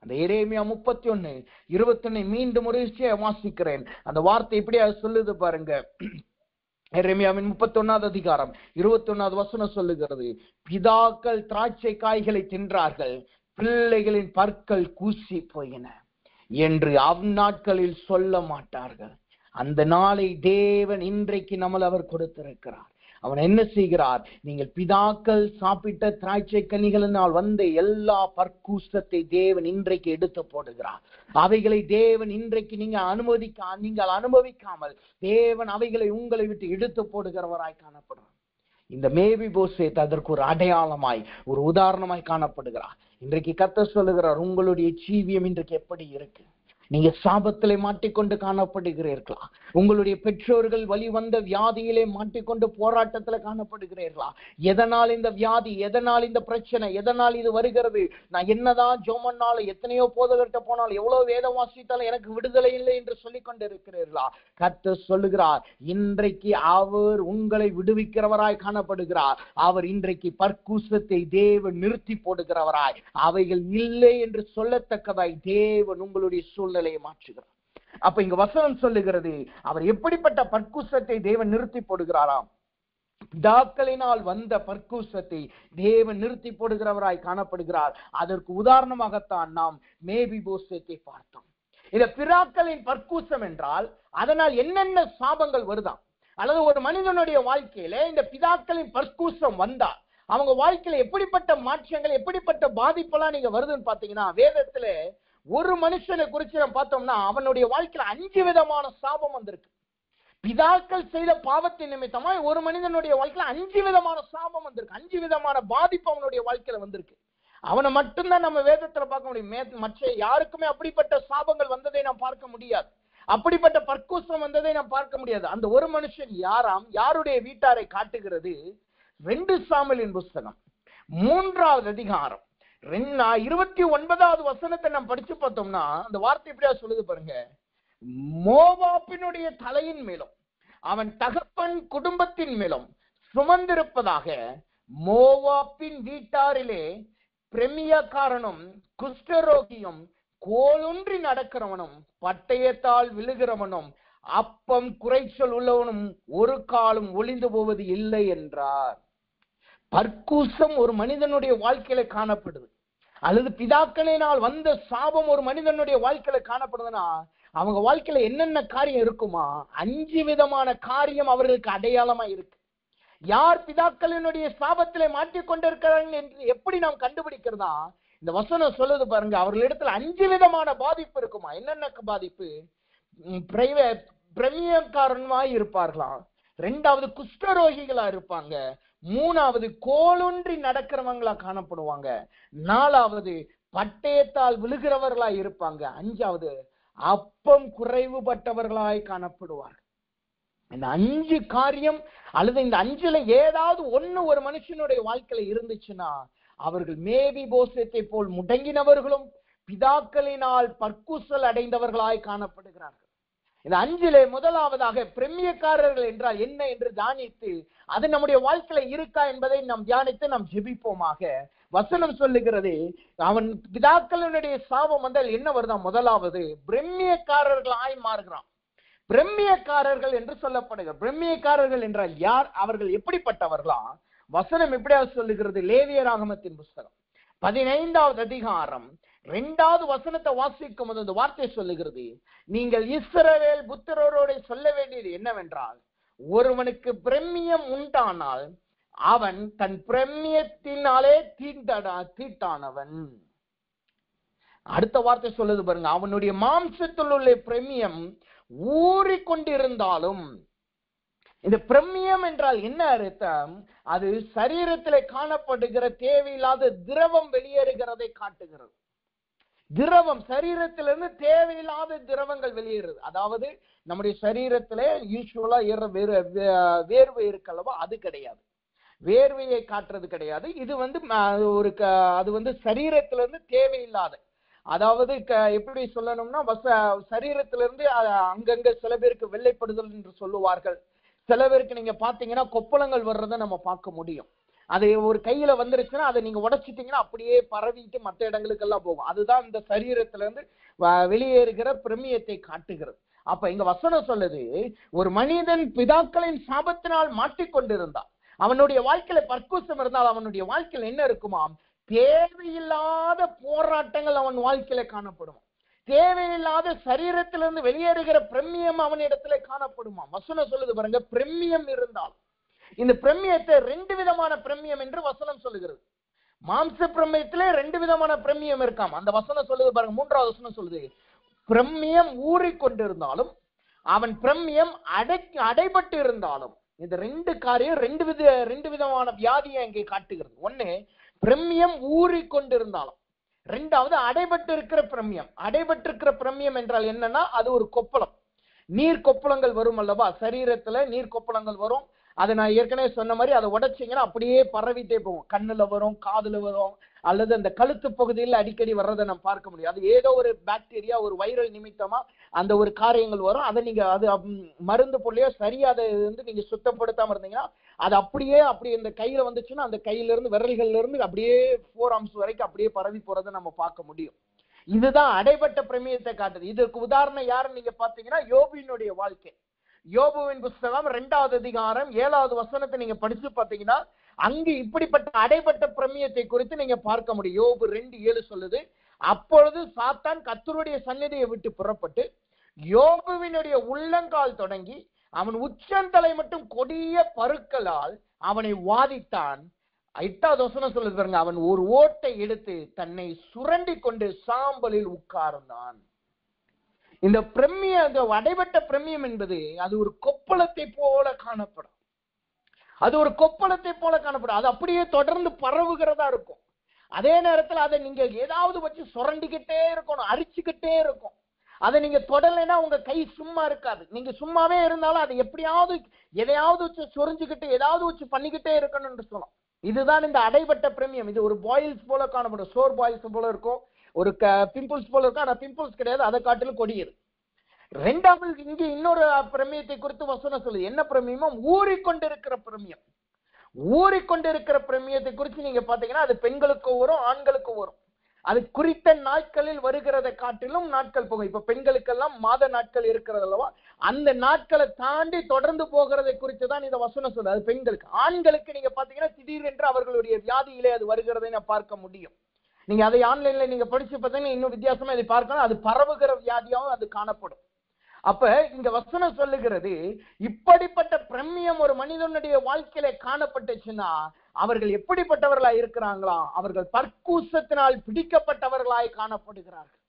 அந்த எரேமியா 31:21 மீண்டும் ஒரு விஷயம் வாசிக்கிறேன். அந்த வார்த்தை இப்படியா சொல்லுது பாருங்க. எரேமியாவின் 31:21 சொல்லுகிறது, பிதாக்கள் திராட்சை காய்களை தின்றார்கள், பிள்ளைகளின் பற்கள் கூசி போயின என்று அந்நாட்களில் சொல்ல மாட்டார்கள். அந்த நாளை தேவன் இன்றைக்கு நம்மள அவர் கொடுத்திருக்கிறார். அவன் என்ன செய்கிறார்? நீங்கள் பிதாக்கள் சாப்பிட்ட திராட்சை கனிகளினால் வந்த எல்லா பற்கூசத்தை தேவன் இன்றைக்கு எடுத்து போடுகிறார். அவைகளை தேவன் இன்றைக்கு நீங்கள் அனுபவிக்காமல் தேவன் அவைகளை உங்களை விட்டு எடுத்து போடுகிறவராய் காணப்படுறார். இந்த மேபிபோசேத் அதற்கு ஒரு அடையாளமாய், ஒரு உதாரணமாய் காணப்படுகிறார். இன்றைக்கு கர்த்தர் சொல்லுகிறார், உங்களுடைய ஜீவியம் இன்றைக்கு எப்படி இருக்கு? நீங்க சாபத்திலே மாட்டிக்கொண்டு காணப்படுகிறீர்களா? உங்களுடைய பெற்றோர்கள் வழிவந்த வியாதியிலே மாட்டிக்கொண்டு போராட்டத்துல காணப்படுகிறீர்களா? எதனால் இந்த வியாதி, எதனால் இந்த பிரச்சனை, எதனால் இது வருகிறது? நான் என்னதான் ஜோமன்னாலும், எத்தனையோ போதகர்கிட்ட போனாலும், எவ்வளவு வேதம் வாசித்தாலும் எனக்கு விடுதலை இல்லை என்று சொல்லிக் கொண்டு இருக்கிறீர்களா? கர்த்தர் சொல்லுகிறார், இன்றைக்கு அவர் உங்களை விடுவிக்கிறவராய் காணப்படுகிறார். அவர் இன்றைக்கு பற்கூசத்தை தேவன் நிறுத்தி போடுகிறவராய், அவைகள் இல்லை என்று சொல்லத்தக்கதாய் தேவன் உங்களுடைய சூழ்நிலையை மாற்றுகிறார். அப்ப இங்க வசனம் சொல்லுகிறது, அவர் எப்படிப்பட்ட பற்கூசத்தை தேவன் நிறுத்தி போடுகிறாராம்? பிதாக்களினால் வந்த பற்கூசத்தை தேவன் நிறுத்தி போடுகிறவராய் காணப்படுகிறார். அதற்கு உதாரணமாகத்தான் நாம் மேபிபோசேத்தை பார்த்தோம். இந்த பிதாக்களின் பற்கூசம் என்றால் அதனால் என்னென்ன சாபங்கள் வருதாம், அல்லது ஒரு மனிதனுடைய வாழ்க்கையில இந்த பிதாக்களின் பற்கூசம் வந்தா அவங்க வாழ்க்கையில எப்படிப்பட்ட மாற்றங்கள், எப்படிப்பட்ட பாதிப்பெல்லாம் நீங்க வருதுன்னு பாத்தீங்கன்னா, வேதத்துல ஒரு மனுஷனை குறிச்சு நம்ம பார்த்தோம்னா அவனுடைய வாழ்க்கையில 5 விதமான சாபம் வந்திருக்கு. பிதாக்கள் செய்த பாவத்தின் நிமித்தமா ஒரு மனிதனுடைய வாழ்க்கையில 5 விதமான சாபம் வந்திருக்கு. 5 விதமான பாதிப்பு அவனுடைய வாழ்க்கையில வந்திருக்கு. அவனை மட்டும்தான் நம்ம வேதத்துல பார்க்க முடியும். மற்ற யாருக்குமே அப்படிப்பட்ட சாபங்கள் வந்ததை நாம் பார்க்க முடியாது. அப்படிப்பட்ட பற்கூசம் வந்ததை நாம் பார்க்க முடியாது. அந்த ஒரு மனுஷன் யாராம், யாருடைய வீட்டாரை காட்டுகிறது? 2 சாமுவேலின் புஸ்தகம் 3வது அதிகாரம் 29வது வசனத்தை நாம் படிச்சு பார்த்தோம்னா அந்த வார்த்தை எப்படியா சொல்லுது பாருங்க. மோவாபினுடைய தலையின் மேலும் அவன் தகப்பன் குடும்பத்தின் மேலும் சுமந்திருப்பதாக மோவாபின் வீட்டாரிலே பிரமியக்காரனும் குஷ்டரோகியும் கோலொன்றி நடக்கிறவனும் பட்டயத்தால் விழுகிறவனும் அப்பம் குறைச்சல் உள்ளவனும் ஒரு காலம் ஒளிந்து போவது இல்லை என்றார். பற்கூசம் ஒரு மனிதனுடைய வாழ்க்கையில காணப்படுது, அல்லது பிதாக்களினால் வந்த சாபம் ஒரு மனிதனுடைய வாழ்க்கையில காணப்படுதுன்னா அவங்க வாழ்க்கையில என்னென்ன காரியம் இருக்குமா? 5 விதமான காரியம் அவர்களுக்கு அடையாளமா இருக்கு. யார் பிதாக்களினுடைய சாபத்திலே மாட்டிக்கொண்டிருக்கிறார்கள் என்று எப்படி நாம் கண்டுபிடிக்கிறதா? இந்த வசனம் சொல்லுது பாருங்க, அவர்களிடத்துல 5 விதமான பாதிப்பு இருக்குமா? என்னென்ன பாதிப்பு? பிரமியக்காரன்மாய் இருப்பார்களாம், 2வது குஷ்டரோகிகளா இருப்பாங்க, 3வது கோலொன்றி நடக்கிறவங்களா காணப்படுவாங்க, 4வது பட்டயத்தால் விழுகிறவர்களாய் இருப்பாங்க, 5வது அப்பம் குறைவுபட்டவர்களாய் காணப்படுவார்கள். இந்த 5 காரியம் அல்லது இந்த 5ல ஏதாவது ஒண்ணு ஒரு மனுஷனுடைய வாழ்க்கையில இருந்துச்சுன்னா அவர்கள் மேபிபோசேத்தை போல் முடங்கினவர்களும் பிதாக்களினால் பற்கூசல் அடைந்தவர்களாய் காணப்படுகிறார்கள். இந்த 5லே முதலாவதாக பிரமியக்காரர்கள் என்றால் என்ன என்று தியானித்து அது நம்முடைய வாழ்க்கையில இருக்கா என்பதை நாம் தியானித்து நாம் ஜெபிப்போமாக. வசனம் சொல்லுகிறது, அவன் பிதாக்களினுடைய சாபம் வந்தால் என்ன வருதான்? முதலாவது பிரமியக்காரர்களாய் மாறுகிறான். பிரமியக்காரர்கள் என்று சொல்லப்படுகிற பிரமியக்காரர்கள் என்றால் யார்? அவர்கள் எப்படிப்பட்டவர்களா? வசனம் எப்படியாவது சொல்லுகிறது. லேவியராகமத்தின் புஸ்தகம் 15வது அதிகாரம் 2வது வசனத்தை வாசிக்கும் போது அந்த வார்த்தை சொல்லுகிறது, நீங்கள் இஸ்ரவேல் புத்திரரோட சொல்ல வேண்டியது என்னவென்றால், ஒருவனுக்கு பிரம்மியம் உண்டானால் அவன் தன் பிரம்மியத்தினாலே தீட்டானவன். அடுத்த வார்த்தை சொல்லுது பாருங்க, அவனுடைய மாம்சத்தில் உள்ள பிரம்மியம் ஊறிக்கொண்டிருந்தாலும். இந்த பிரம்மியம் என்றால் என்ன அர்த்தம்? அது சரீரத்தில் காணப்படுகிற தேவையில்லாத திரவம் வெளியேறுகிறதை காட்டுகிறது. திரவம் சரீரத்திலிருந்து தேவையில்லாத திரவங்கள் வெளியேறுது. அதாவது நம்முடைய சரீரத்திலே யூசுவலா வேர்வை இருக்கல்லவா, அது கிடையாது. வேர்வையை காட்டுறது கிடையாது. இது அது சரீரத்திலிருந்து தேவையில்லாத, அதாவது எப்படி சொல்லணும்னா, சரீரத்திலிருந்து அங்கங்க சில பேருக்கு வெள்ளைப்படுதல் என்று சொல்லுவார்கள். சில பேருக்கு நீங்க பாத்தீங்கன்னா கொப்பளங்கள் வர்றதை நம்ம பார்க்க முடியும். அது ஒரு கையில வந்துருச்சுன்னா அதை நீங்க உடைச்சிட்டீங்கன்னா அப்படியே பரவிட்டு மற்ற இடங்களுக்கு எல்லாம் போகும். அதுதான் இந்த சரீரத்துல இருந்து வெளியேறுகிற பிரமியத்தை காட்டுகிறது. அப்ப இங்க வசனம் சொல்லுது, ஒரு மனிதன் பிதாக்களின் சாபத்தினால் மாட்டிக்கொண்டிருந்தான், அவனுடைய வாழ்க்கையில பர்க்கூசம் இருந்தால் அவனுடைய வாழ்க்கையில என்ன இருக்குமாம்? தேவையில்லாத போராட்டங்கள் அவன் வாழ்க்கையில காணப்படும். தேவையில்லாத சரீரத்திலிருந்து வெளியேறுகிற பிரம்மியம் அவனிடத்துல காணப்படுமா. வசனம் சொல்லுது பாருங்க, பிரம்மியம் இருந்தால். இந்த பிரம்மியத்தை 2 விதமான பிரம்மியம் என்று வசனம் சொல்லுகிறது. மாம்ச பிரம்மியத்திலே 2 விதமான பிரம்மியம் இருக்காம். அந்த வசனம் சொல்லுது பாருங்க, 3வது வசனம் சொல்லுது, பிரம்மியம் ஊறிக்கொண்டிருந்தாலும் அவன் பிரம்மியம் அடைபட்டு இருந்தாலும். இந்த 2 காரியம் 2 விதமான வியாதியை இங்கே காட்டுகிறது. ஒண்ணு பிரம்மியம் ஊறிக்கொண்டிருந்தாலும், 2வது அடைபட்டு இருக்கிற பிரம்மியம். அடைபட்டு இருக்கிற பிரம்மியம் என்றால் என்னன்னா, அது ஒரு கொப்பளம். நீர் கொப்பளங்கள் வரும் அல்லவா, சரீரத்துல நீர் கொப்பளங்கள் வரும். அதை நான் ஏற்கனவே சொன்ன மாதிரி அதை உடைச்சிங்கன்னா அப்படியே பரவிட்டே போகும். கண்ணுல வரும், காதுல வரும், அல்லது அந்த கழுத்து பகுதியில் அடிக்கடி வர்றதை நம்ம பார்க்க முடியும். அது ஏதோ ஒரு பாக்டீரியா, ஒரு வைரல் நிமித்தமா அந்த ஒரு காரியங்கள் வரும். அதை நீங்க அது மருந்து பொருளையோ சரியா அதை நீங்க சுத்தப்படுத்தாம இருந்தீங்கன்னா அது அப்படியே இந்த கையில வந்துச்சுன்னா அந்த கையில இருந்து விரல்கள்ல இருந்து அப்படியே 4 arms வரைக்கும் அப்படியே பரவி போறதை நம்ம பார்க்க முடியும். இதுதான் அடைபட்ட பிரமியத்தை காட்டுது. இதற்கு உதாரணம் யாருன்னு நீங்க பாத்தீங்கன்னா, யோபுவினுடைய வாழ்க்கை. யோபுவின் புஸ்தகம் 2வது அதிகாரம் 7வது வசனத்தை நீங்க படிச்சு பாத்தீங்கன்னா, அங்கு இப்படிப்பட்ட அடைபட்ட பிரமியத்தை குறித்து நீங்க பார்க்க முடியும். யோபு 2:7 சொல்லுது, அப்பொழுது சாத்தான் கர்த்தருடைய சந்நிதியை விட்டு புறப்பட்டு யோபுவினுடைய உள்ளங்கால் தொடங்கி அவன் உச்சந்தலை மட்டும் கொடிய பருக்களால் அவனை வாதித்தான். 8வது வசனம் சொல்லுது பாருங்க, அவன் ஒரு ஓட்டை எடுத்து தன்னை சுரண்டி கொண்டு சாம்பலில் உட்கார்ந்தான். இந்த பிரம்மியம், அந்த அடைபட்ட பிரம்மியம் என்பது அது ஒரு கொப்பளத்தை போல காணப்படும். அது ஒரு கொப்பளத்தை போல காணப்படும். அது அப்படியே தொடர்ந்து பரவுகிறதா இருக்கும். அதே நேரத்தில் அதை நீங்க ஏதாவது வச்சு சுரண்டிக்கிட்டே இருக்கணும், அரிச்சுக்கிட்டே இருக்கும். அதை நீங்க தொடலைன்னா உங்க கை சும்மா இருக்காது. நீங்க சும்மாவே இருந்தாலும் அதை எப்படியாவது எதையாவது வச்சு சொரிஞ்சுக்கிட்டு ஏதாவது வச்சு பண்ணிக்கிட்டே இருக்கணும்னு சொல்லலாம். இதுதான் இந்த அடைபட்ட பிரமியம். இது ஒரு பாயில்ஸ் போல காணப்படும். சோர் பாயில்ஸ் போல இருக்கும், ஒரு பிம்பிள்ஸ் போல இருக்கும். ஆனா பிம்பிள்ஸ் கிடையாது, அதை காட்டிலும் கொடியது. 2வது இங்க இன்னொரு பிரமியத்தை குறித்து வசனம் சொல்லுது. என்ன பிரமியமும்? ஊறிக்கொண்டிருக்கிற பிரமியம். ஊறிக்கொண்டிருக்கிற பிரமியத்தை குறித்து நீங்க பாத்தீங்கன்னா, அது பெண்களுக்கு வரும், ஆண்களுக்கு வரும். அது குறித்த நாட்களில் வருகிறதை காட்டிலும் நாட்கள் போகும். இப்ப பெண்களுக்கெல்லாம் மாத நாட்கள் இருக்கிறது அல்லவா, அந்த நாட்களை தாண்டி தொடர்ந்து போகிறதை குறித்து தான் இந்த வசனம் சொல்லுது. அது பெண்களுக்கு. ஆண்களுக்கு நீங்க பாத்தீங்கன்னா திடீரென்று அவர்களுடைய வியாதியிலே அது வருகிறதை நான் பார்க்க முடியும். நீங்க அதை ஆன்லைன்ல நீங்க படிச்சு பார்த்தீங்கன்னா இன்னும் வித்தியாசமா இதை பார்க்கணும். அது பரவுகிற வியாதியாகவும் அது காணப்படும். அப்ப இந்த வசனம் சொல்லுகிறது, இப்படிப்பட்ட பிரம்மியம் ஒரு மனிதனுடைய வாழ்க்கையில காணப்பட்டுச்சுன்னா அவர்கள் எப்படிப்பட்டவர்களாய் இருக்கிறாங்களா? அவர்கள் பர்க்கூசத்தினால் பிடிக்கப்பட்டவர்களாய் காணப்படுகிறார்கள்.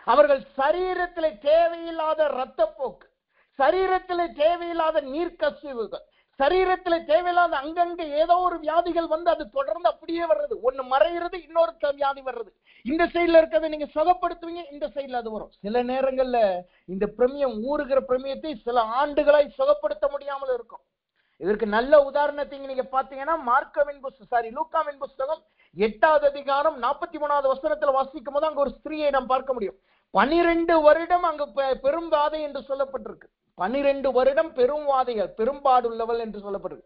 அவர்கள் சரீரத்திலே தேவையில்லாத இரத்தப்போக்கு, சரீரத்திலே தேவையில்லாத நீர்க்கசிவுகள், சரீரத்துல தேவையில்லாத அங்கங்க ஏதோ ஒரு வியாதிகள் வந்து அது தொடர்ந்து அப்படியே வர்றது. ஒண்ணு மறைகிறது, இன்னொரு வியாதி வர்றது. இந்த சைட்ல இருக்கிறத நீங்க சுகப்படுத்துவீங்க, இந்த சைட்ல அது வரும். சில நேரங்கள்ல இந்த பிரமியம், ஊறுகிற பிரமியத்தை சில ஆண்டுகளாய் சுகப்படுத்த முடியாமல் இருக்கும். இதற்கு நல்ல உதாரணத்தை நீங்க பாத்தீங்கன்னா லூக்காவின் புஸ்தகம் 8வது அதிகாரம் 43வது வசனத்துல வாசிக்கும் போது அங்க ஒரு ஸ்திரீயை நாம் பார்க்க முடியும். 12 வருடம் அங்கு பெரும்பாதை என்று சொல்லப்பட்டிருக்கு. 12 வருடம் பெரும்வாதைகள், பெரும்பாடுள்ளவள் என்று சொல்லப்படுது.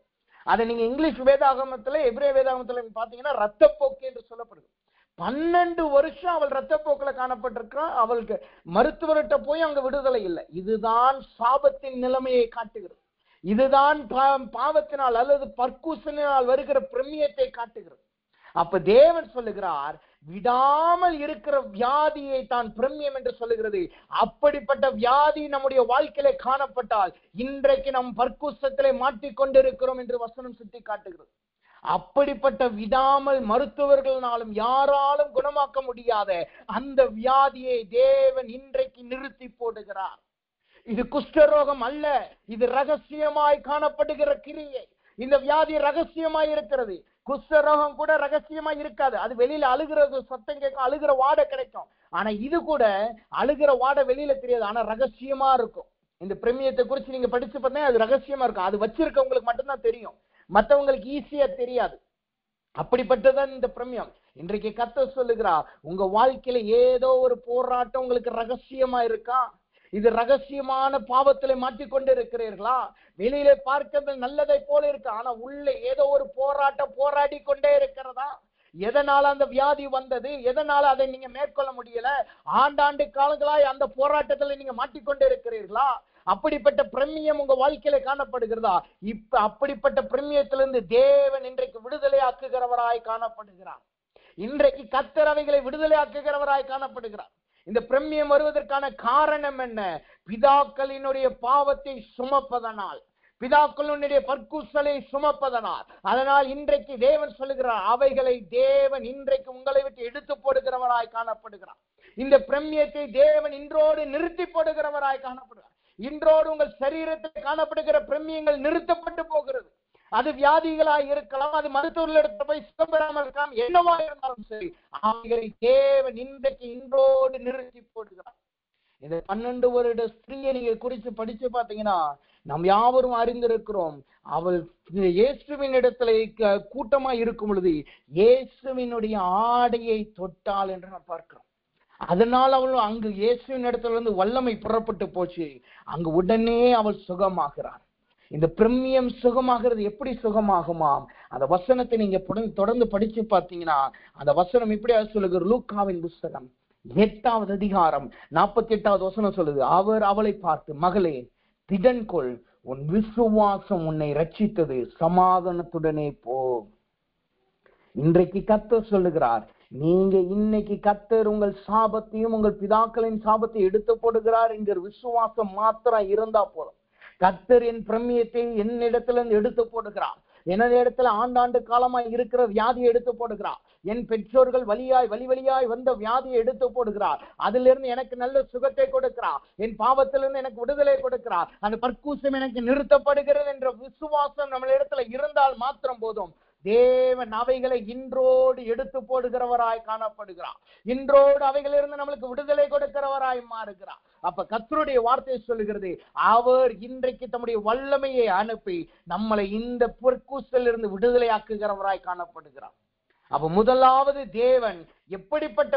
அதை நீங்க இங்கிலீஷ் வேதாகமத்துல, எபிரேய வேதாகமத்துல பாத்தீங்கன்னா ரத்தப்போக்கு என்று சொல்லப்படுது. 12 வருஷம் அவள் ரத்தப்போக்குல காணப்பட்டிருக்கிறான். அவளுக்கு மருத்துவர்கிட்ட போய் அங்க விடுதலை இல்லை. இதுதான் சாபத்தின் நிலைமையை காட்டுகிறது. இதுதான் பாவத்தினால் அல்லது பர்க்கூசனால் வருகிற பிரமியத்தை காட்டுகிறது. அப்ப தேவன் சொல்லுகிறார், விடாமல் இருக்கிற வியாதியை தான் பிரம்யம் என்று சொல்லுகிறது. அப்படிப்பட்ட வியாதி நம்முடைய வாழ்க்கையிலே காணப்பட்டால் இன்றைக்கு நம் பர்க்குசத்திலே மாட்டிக்கொண்டிருக்கிறோம் என்று வசனம் சுட்டி காட்டுகிறது. அப்படிப்பட்ட விடாமல் மருத்துவர்களாலும் யாராலும் குணமாக்க முடியாத அந்த வியாதியை தேவன் இன்றைக்கு நிறுத்தி போடுகிறார். இது குஷ்டரோகம் அல்ல, இது ரகசியமாய் காணப்படுகிற கிரியை. இந்த வியாதி ரகசியமாய் இருக்கிறது. குஷ்டரோகம் கூட ரகசியமா இருக்காது. அது வெளியில அழுகிறது, சத்தம் கேட்கும், அழுகிற வாடை கிடைக்கும். ஆனா இது கூட அழுகிற வாடை வெளியில தெரியாது, ஆனா ரகசியமா இருக்கும். இந்த பிரமியத்தை குறிச்சு நீங்க படிச்சு பார்த்தீங்கன்னா அது ரகசியமா இருக்கும். அது வச்சிருக்கவங்களுக்கு மட்டும்தான் தெரியும், மற்றவங்களுக்கு ஈஸியா தெரியாது. அப்படிப்பட்டதான் இந்த பிரமியம். இன்றைக்கு கர்த்தர் சொல்லுகிறார், உங்க வாழ்க்கையில ஏதோ ஒரு போராட்டம் உங்களுக்கு ரகசியமா இருக்கா? இது ரகசியமான பாவத்திலே மாட்டிக்கொண்டு இருக்கிறீர்களா? வெளியிலே பார்க்கிறது நல்லதை போல இருக்கு, ஆனா உள்ளே ஏதோ ஒரு போராட்டம் போராடி கொண்டே இருக்கிறதா? எதனால அந்த வியாதி வந்தது? எதனால அதை நீங்க மேற்கொள்ள முடியல? ஆண்டாண்டு காலங்களாய் அந்த போராட்டத்துல நீங்க மாட்டிக்கொண்டே இருக்கிறீர்களா? அப்படிப்பட்ட பிரமியம் உங்க வாழ்க்கையில காணப்படுகிறதா? இப்ப அப்படிப்பட்ட பிரமியத்திலிருந்து தேவன் இன்றைக்கு விடுதலை ஆக்குகிறவராய் காணப்படுகிறார். இன்றைக்கு கர்த்தர் அவைகளை விடுதலை ஆக்குகிறவராய் காணப்படுகிறார். இந்த பிரமியம் வருவதற்கான காரணம் என்ன? பிதாக்களினுடைய பாவத்தை சுமப்பதனால், பிதாக்களுடைய பற்குசலை சுமப்பதனால். அதனால் இன்றைக்கு தேவன் சொல்லுகிறார், அவைகளை தேவன் இன்றைக்கு உங்களை விட்டு எடுத்து போடுகிறவராய் காணப்படுகிறார். இந்த பிரமியத்தை தேவன் இன்றோடு நிறுத்தி போடுகிறவராய் காணப்படுகிறார். இன்றோடு உங்கள் சரீரத்தில் காணப்படுகிற பிரமியங்கள் நிறுத்தப்பட்டு போகிறது. அது வியாதிகளாய் இருக்கலாம், அது மருத்துவர்களிடத்துல போய் சுகம் பெறாமல் இருக்கலாம், என்னவா இருந்தாலும் சரி, அவைகளை தேவன் இன்றைக்கு இன்றோடு நிறுத்தி போடுகிறார். இந்த 12 வருட ஸ்திரீயை நீங்க குறித்து படிச்சு பாத்தீங்கன்னா நாம் யாவரும் அறிந்திருக்கிறோம். அவள் இயேசுவின் இடத்துல கூட்டமா இருக்கும் பொழுது இயேசுவினுடைய ஆடையை தொட்டாள் என்று நாம் பார்க்கிறோம். அதனால் அவள் அங்கு இயேசுவின் இடத்துல இருந்து வல்லமை புறப்பட்டு போச்சு. அங்கு உடனே அவள் சுகமாகிறாள். இந்த பிரமியம் சுகமாகிறது எப்படி சுகமாகுமாம்? அந்த வசனத்தை நீங்க தொடர்ந்து படிச்சு பார்த்தீங்கன்னா அந்த வசனம் இப்படியா சொல்லுகிற, லூக்காவின் புஸ்தகம் 8வது அதிகாரம் 48வது வசனம் சொல்லுது, அவர் அவளை பார்த்து, மகளே திடன்கொள், உன் விசுவாசம் உன்னை ரட்சித்தது, சமாதானத்துடனே போ. இன்றைக்கு கர்த்தர் சொல்லுகிறார், நீங்க இன்னைக்கு கர்த்தர் உங்கள் சாபத்தையும் உங்கள் பிதாக்களின் சாபத்தை எடுத்து போடுகிறார் என்கிற விசுவாசம் மாத்திரம் இருந்தா போதும். கர்த்தர் என் பிரமியத்தை என்னிடத்துல இருந்து எடுத்து போடுகிறார். எனது இடத்துல ஆண்டாண்டு காலமாய் இருக்கிற வியாதியை எடுத்து போடுகிறார். என் பெற்றோர்கள் வழியாய் வந்த வியாதியை எடுத்து போடுகிறார். அதுல இருந்து எனக்கு நல்ல சுகத்தை கொடுக்கிறார். என் பாவத்திலிருந்து எனக்கு விடுதலை கொடுக்கிறார். அந்த பற்கூசம் எனக்கு நிறுத்தப்படுகிறது என்ற விசுவாசம் நம்ம இடத்துல இருந்தால் மாத்திரம் போதும். தேவன் அவைகளை இன்றோடு எடுத்து போடுகிறவராய் காணப்படுகிறார். இன்றோடு அவைகளிலிருந்து நம்மளுக்கு விடுதலை கொடுக்கிறவராய் மாறுகிறார். அப்ப கர்த்தருடைய வார்த்தை சொல்லுகிறது, அவர் இன்றைக்கு தம்முடைய வல்லமையை அனுப்பி நம்மளை இந்த பொற்கூசலில் இருந்து விடுதலை ஆக்குகிறவராய் காணப்படுகிறார். அப்ப முதலாவது தேவன் எப்படிப்பட்ட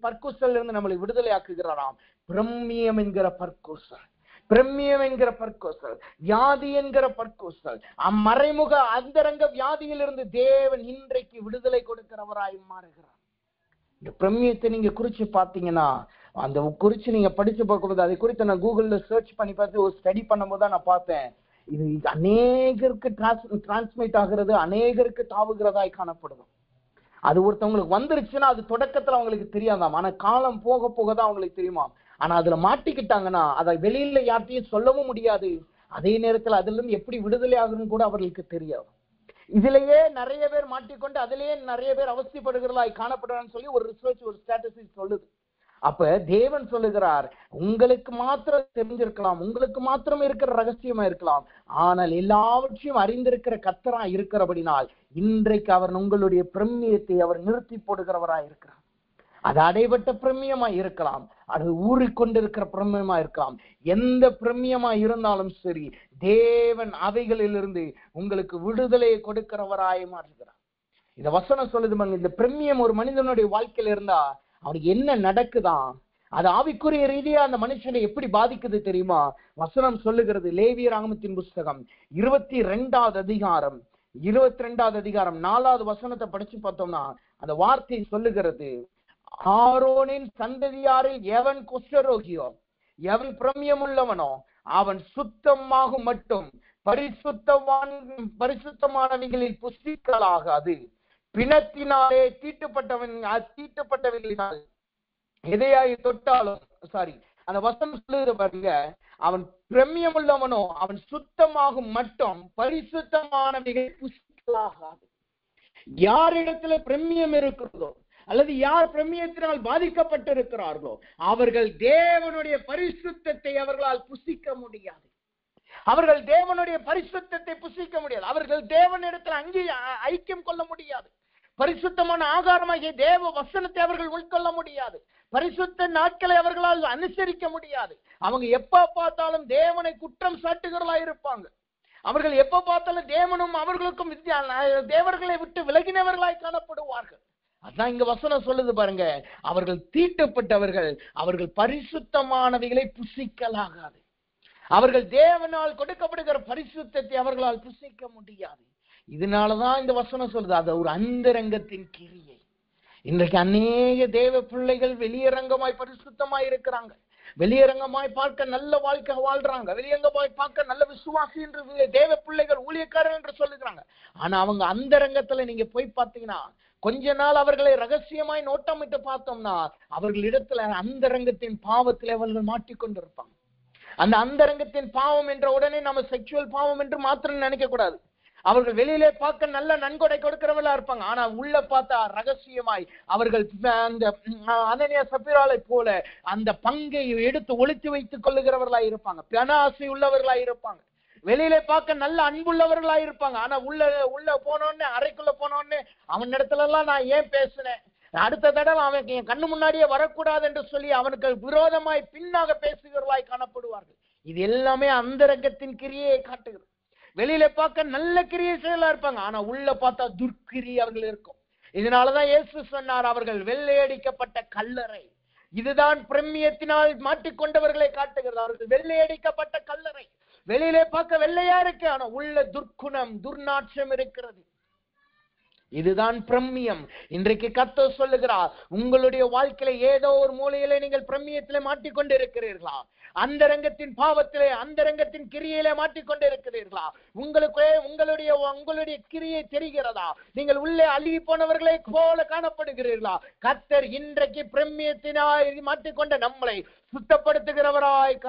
பற்கூசலில் இருந்து நம்மளை விடுதலை ஆக்குகிறாராம்? பிரம்மியம் என்கிற பற்கூசல், பிரம்மியம் என்கிற பற்கூசல், வியாதி என்கிற பற்கூசல், அம்மறைமுக அந்தரங்க வியாதியிலிருந்து தேவன் இன்றைக்கு விடுதலை கொடுக்கிறவராய் மாறுகிறார். இந்த பிரம்மியத்தை நீங்க குறிச்சு பாத்தீங்கன்னா, அந்த குறிச்சு நீங்க படிச்சு பார்க்கும்போது அதை குறித்து நான் கூகுள்ல சர்ச் பண்ணி பார்த்து ஒரு ஸ்டடி பண்ணும்போது தான் நான் பார்த்தேன், இது அநேகருக்கு டிரான்ஸ்மிட் ஆகிறது, அநேகருக்கு தாவுகிறதாய் காணப்படுது. அது ஒருத்தவங்களுக்கு வந்துருச்சுன்னா அது தொடக்கத்துல அவங்களுக்கு தெரியாதாம், ஆனா காலம் போக போகதான் அவங்களுக்கு தெரியுமா. ஆனா அதுல மாட்டிக்கிட்டாங்கன்னா அதை வெளியில யார்ட்டையும் சொல்லவும் முடியாது. அதே நேரத்துல அதுல இருந்து எப்படி விடுதலை ஆகணும்னு கூட அவர்களுக்கு தெரியாது. இதுலயே நிறைய பேர் மாட்டிக்கொண்டு அதிலேயே நிறைய பேர் அவசியப்படுகிறதாய் காணப்படுறான்னு சொல்லி ஒரு ரிசர்ச், ஒரு ஸ்டாட்டிஸ்டிக்ஸ் சொல்லுது. அப்ப தேவன் சொல்லுகிறார், உங்களுக்கு மாத்திரம் தெரிஞ்சிருக்கலாம், உங்களுக்கு மாத்திரம் இருக்கிற ரகசியமா இருக்கலாம், ஆனால் எல்லாவற்றையும் அறிந்திருக்கிற கர்த்தரா இருக்கிறபடினால் இன்றைக்கு அவர் உங்களுடைய பிரம்மியத்தை அவர் நிறுத்தி போடுகிறவராய் இருக்கிறார். அது அடைபட்ட பிரம்மியமா இருக்கலாம், அது ஊறிக்கொண்டிருக்கிற பிரம்மியமா இருக்கலாம். எந்த பிரம்மியமா இருந்தாலும் சரி, தேவன் அவைகளிலிருந்து உங்களுக்கு விடுதலையை கொடுக்கிறவராய் மாறுகிறார். இந்த வசனம் சொல்லுது, இந்த பிரம்மியம் ஒரு மனிதனுடைய வாழ்க்கையில இருந்தா அவனுக்கு என்ன நடக்குதான், அது ஆவிக்குரிய ரீதியா அந்த மனுஷனை எப்படி பாதிக்குது தெரியுமா? வசனம் சொல்லுகிறது, லேவியராகமத்தின் புஸ்தகம் 22வது அதிகாரம் 4வது வசனத்தை படிச்சு பார்த்தோம்னா அந்த வார்த்தை சொல்லுகிறது, ஆரோனின் சந்ததியாரில் எவன் குஷ்டரோகியோ, எவன் பிரம்யம் உள்ளவனோ அவன் சுத்தமாகும் மட்டும் பரிசுத்தமானவைகளில் புஷ்டிக்கலாகாது. பிணத்தினாலே தீட்டுப்பட்டவர்களினால் எதையாய் தொட்டாலும் அந்த வசனம் சொல்லுது பாருங்க, அவன் பிரமியம் உள்ளவனோ அவன் சுத்தமாகும் மட்டும் பரிசுத்தமானவைகளை புசிக்கலாகாது. யாரிடத்துல பிரமியம் இருக்கிறதோ அல்லது யார் பிரமியத்தினால் பாதிக்கப்பட்டிருக்கிறார்களோ அவர்கள் தேவனுடைய பரிசுத்தத்தை அவர்களால் புசிக்க முடியாது. அவர்கள் தேவனுடைய பரிசுத்தத்தை புசிக்க முடியாது. அவர்கள் தேவனிடத்தில் ஐக்கியம் கொள்ள முடியாது. பரிசுத்தமான ஆகாரமாகிய தேவ வசனத்தை அவர்கள் உட்கொள்ள முடியாது. பரிசுத்த நாட்களை அவர்களால் அனுசரிக்க முடியாது. அவங்க எப்ப பார்த்தாலும் தேவனை குற்றம் சாட்டுகிறவர்களா இருப்பாங்க. அவர்கள் எப்ப பார்த்தாலும் தேவனும் அவர்களுக்கும் தேவர்களை விட்டு விலகினவர்களாய் காணப்படுவார்கள். அதான் இங்க வசனம் சொல்லுது பாருங்க, அவர்கள் தீட்டுப்பட்டவர்கள், அவர்கள் பரிசுத்தமானவைகளை புசிக்கலாகாது. அவர்கள் தேவனால் கொடுக்கப்படுகிற பரிசுத்தத்தை அவர்களால் புசிக்க முடியாது. இதனாலதான் இந்த வசனம் சொல்லுது, அது ஒரு அந்தரங்கத்தின் கிரியை. இன்றைக்கு அநேக தேவ பிள்ளைகள் வெளியரங்கமாய் பரிசுத்தமாய் இருக்கிறாங்க, வெளியரங்கமாய் பார்க்க நல்ல வாழ்க்கை வாழ்றாங்க, வெளியரங்கமாய் பார்க்க நல்ல விசுவாசி என்று தேவ பிள்ளைகள் ஊழியக்காரர் என்று சொல்லுகிறாங்க. ஆனா அவங்க அந்தரங்கத்துல நீங்க போய் பார்த்தீங்கன்னா, கொஞ்ச நாள் அவர்களை ரகசியமாய் நோட்டமிட்டு பார்த்தோம்னா அவர்களிடத்துல அந்தரங்கத்தின் பாவத்தில் அவர்கள் மாட்டிக்கொண்டிருப்பாங்க. அந்த அந்தரங்கத்தின் பாவம் என்ற உடனே நம்ம செக்சுவல் பாவம் என்று மாத்திரம் நினைக்க கூடாது. அவர்கள் வெளியிலே பார்க்க நல்ல நன்கொடை கொடுக்கிறவர்களா இருப்பாங்க, ஆனா உள்ள பார்த்தா ரகசியமாய் அவர்கள் அந்த அனனியா சப்பீராளை போல அந்த பங்கை எடுத்து ஒளித்து வைத்துக் கொள்ளுகிறவர்களா இருப்பாங்க, பணாசை உள்ளவர்களா இருப்பாங்க. வெளியிலே பார்க்க நல்ல அன்புள்ளவர்களா இருப்பாங்க, ஆனா உள்ள போனோடனே அறைக்குள்ள போனோடனே அவன் இடத்துல எல்லாம் நான் ஏன் பேசினேன், அடுத்த தடவை அவன் என் கண்ணு முன்னாடியே வரக்கூடாது என்று சொல்லி அவனுக்கு விரோதமாய் பின்னாக பேசுகிறவர்களாய் காணப்படுவார்கள். இது எல்லாமே அந்தரங்கத்தின் கிரியை காட்டுகிறது. வெளியில பார்க்க நல்ல கிரியை செயலா இருப்பாங்க, ஆனா உள்ள பார்த்தா துர்க்கிரி அவர்கள் இருக்கும். இதனாலதான் இயேசு சொன்னார், அவர்கள் வெள்ளையடிக்கப்பட்ட கல்லறை. இதுதான் பிரமியத்தினால் மாட்டிக்கொண்டவர்களை காட்டுகிறது. அவர்கள் வெள்ளையடிக்கப்பட்ட கல்லறை. வெளியிலே பார்க்க வெள்ளையா இருக்கு, ஆனா உள்ள துர்க்குணம் துர்நாற்றம் இருக்கிறது. இதுதான் பிரமியம். இன்றைக்கு கர்த்தர் சொல்லுகிறார், உங்களுடைய வாழ்க்கையில ஏதோ ஒரு மூலையில நீங்கள் பிரமியத்திலே மாட்டிக்கொண்டு இருக்கிறீர்களா? அந்தரங்கத்தின் பாவத்திலே அந்தரங்கத்தின் கிரியையிலே மாட்டிக்கொண்டு இருக்கிறீர்களா? உங்களுடைய கிரியை தெரிகிறதா? நீங்கள் உள்ளே அழுகி போனவர்களை போல காணப்படுகிறீர்களா? கர்த்தர் இன்றைக்கு பிரமியத்தினாய் மாட்டிக்கொண்ட நம்மளை சுத்தப்படுத்துகிறவராய்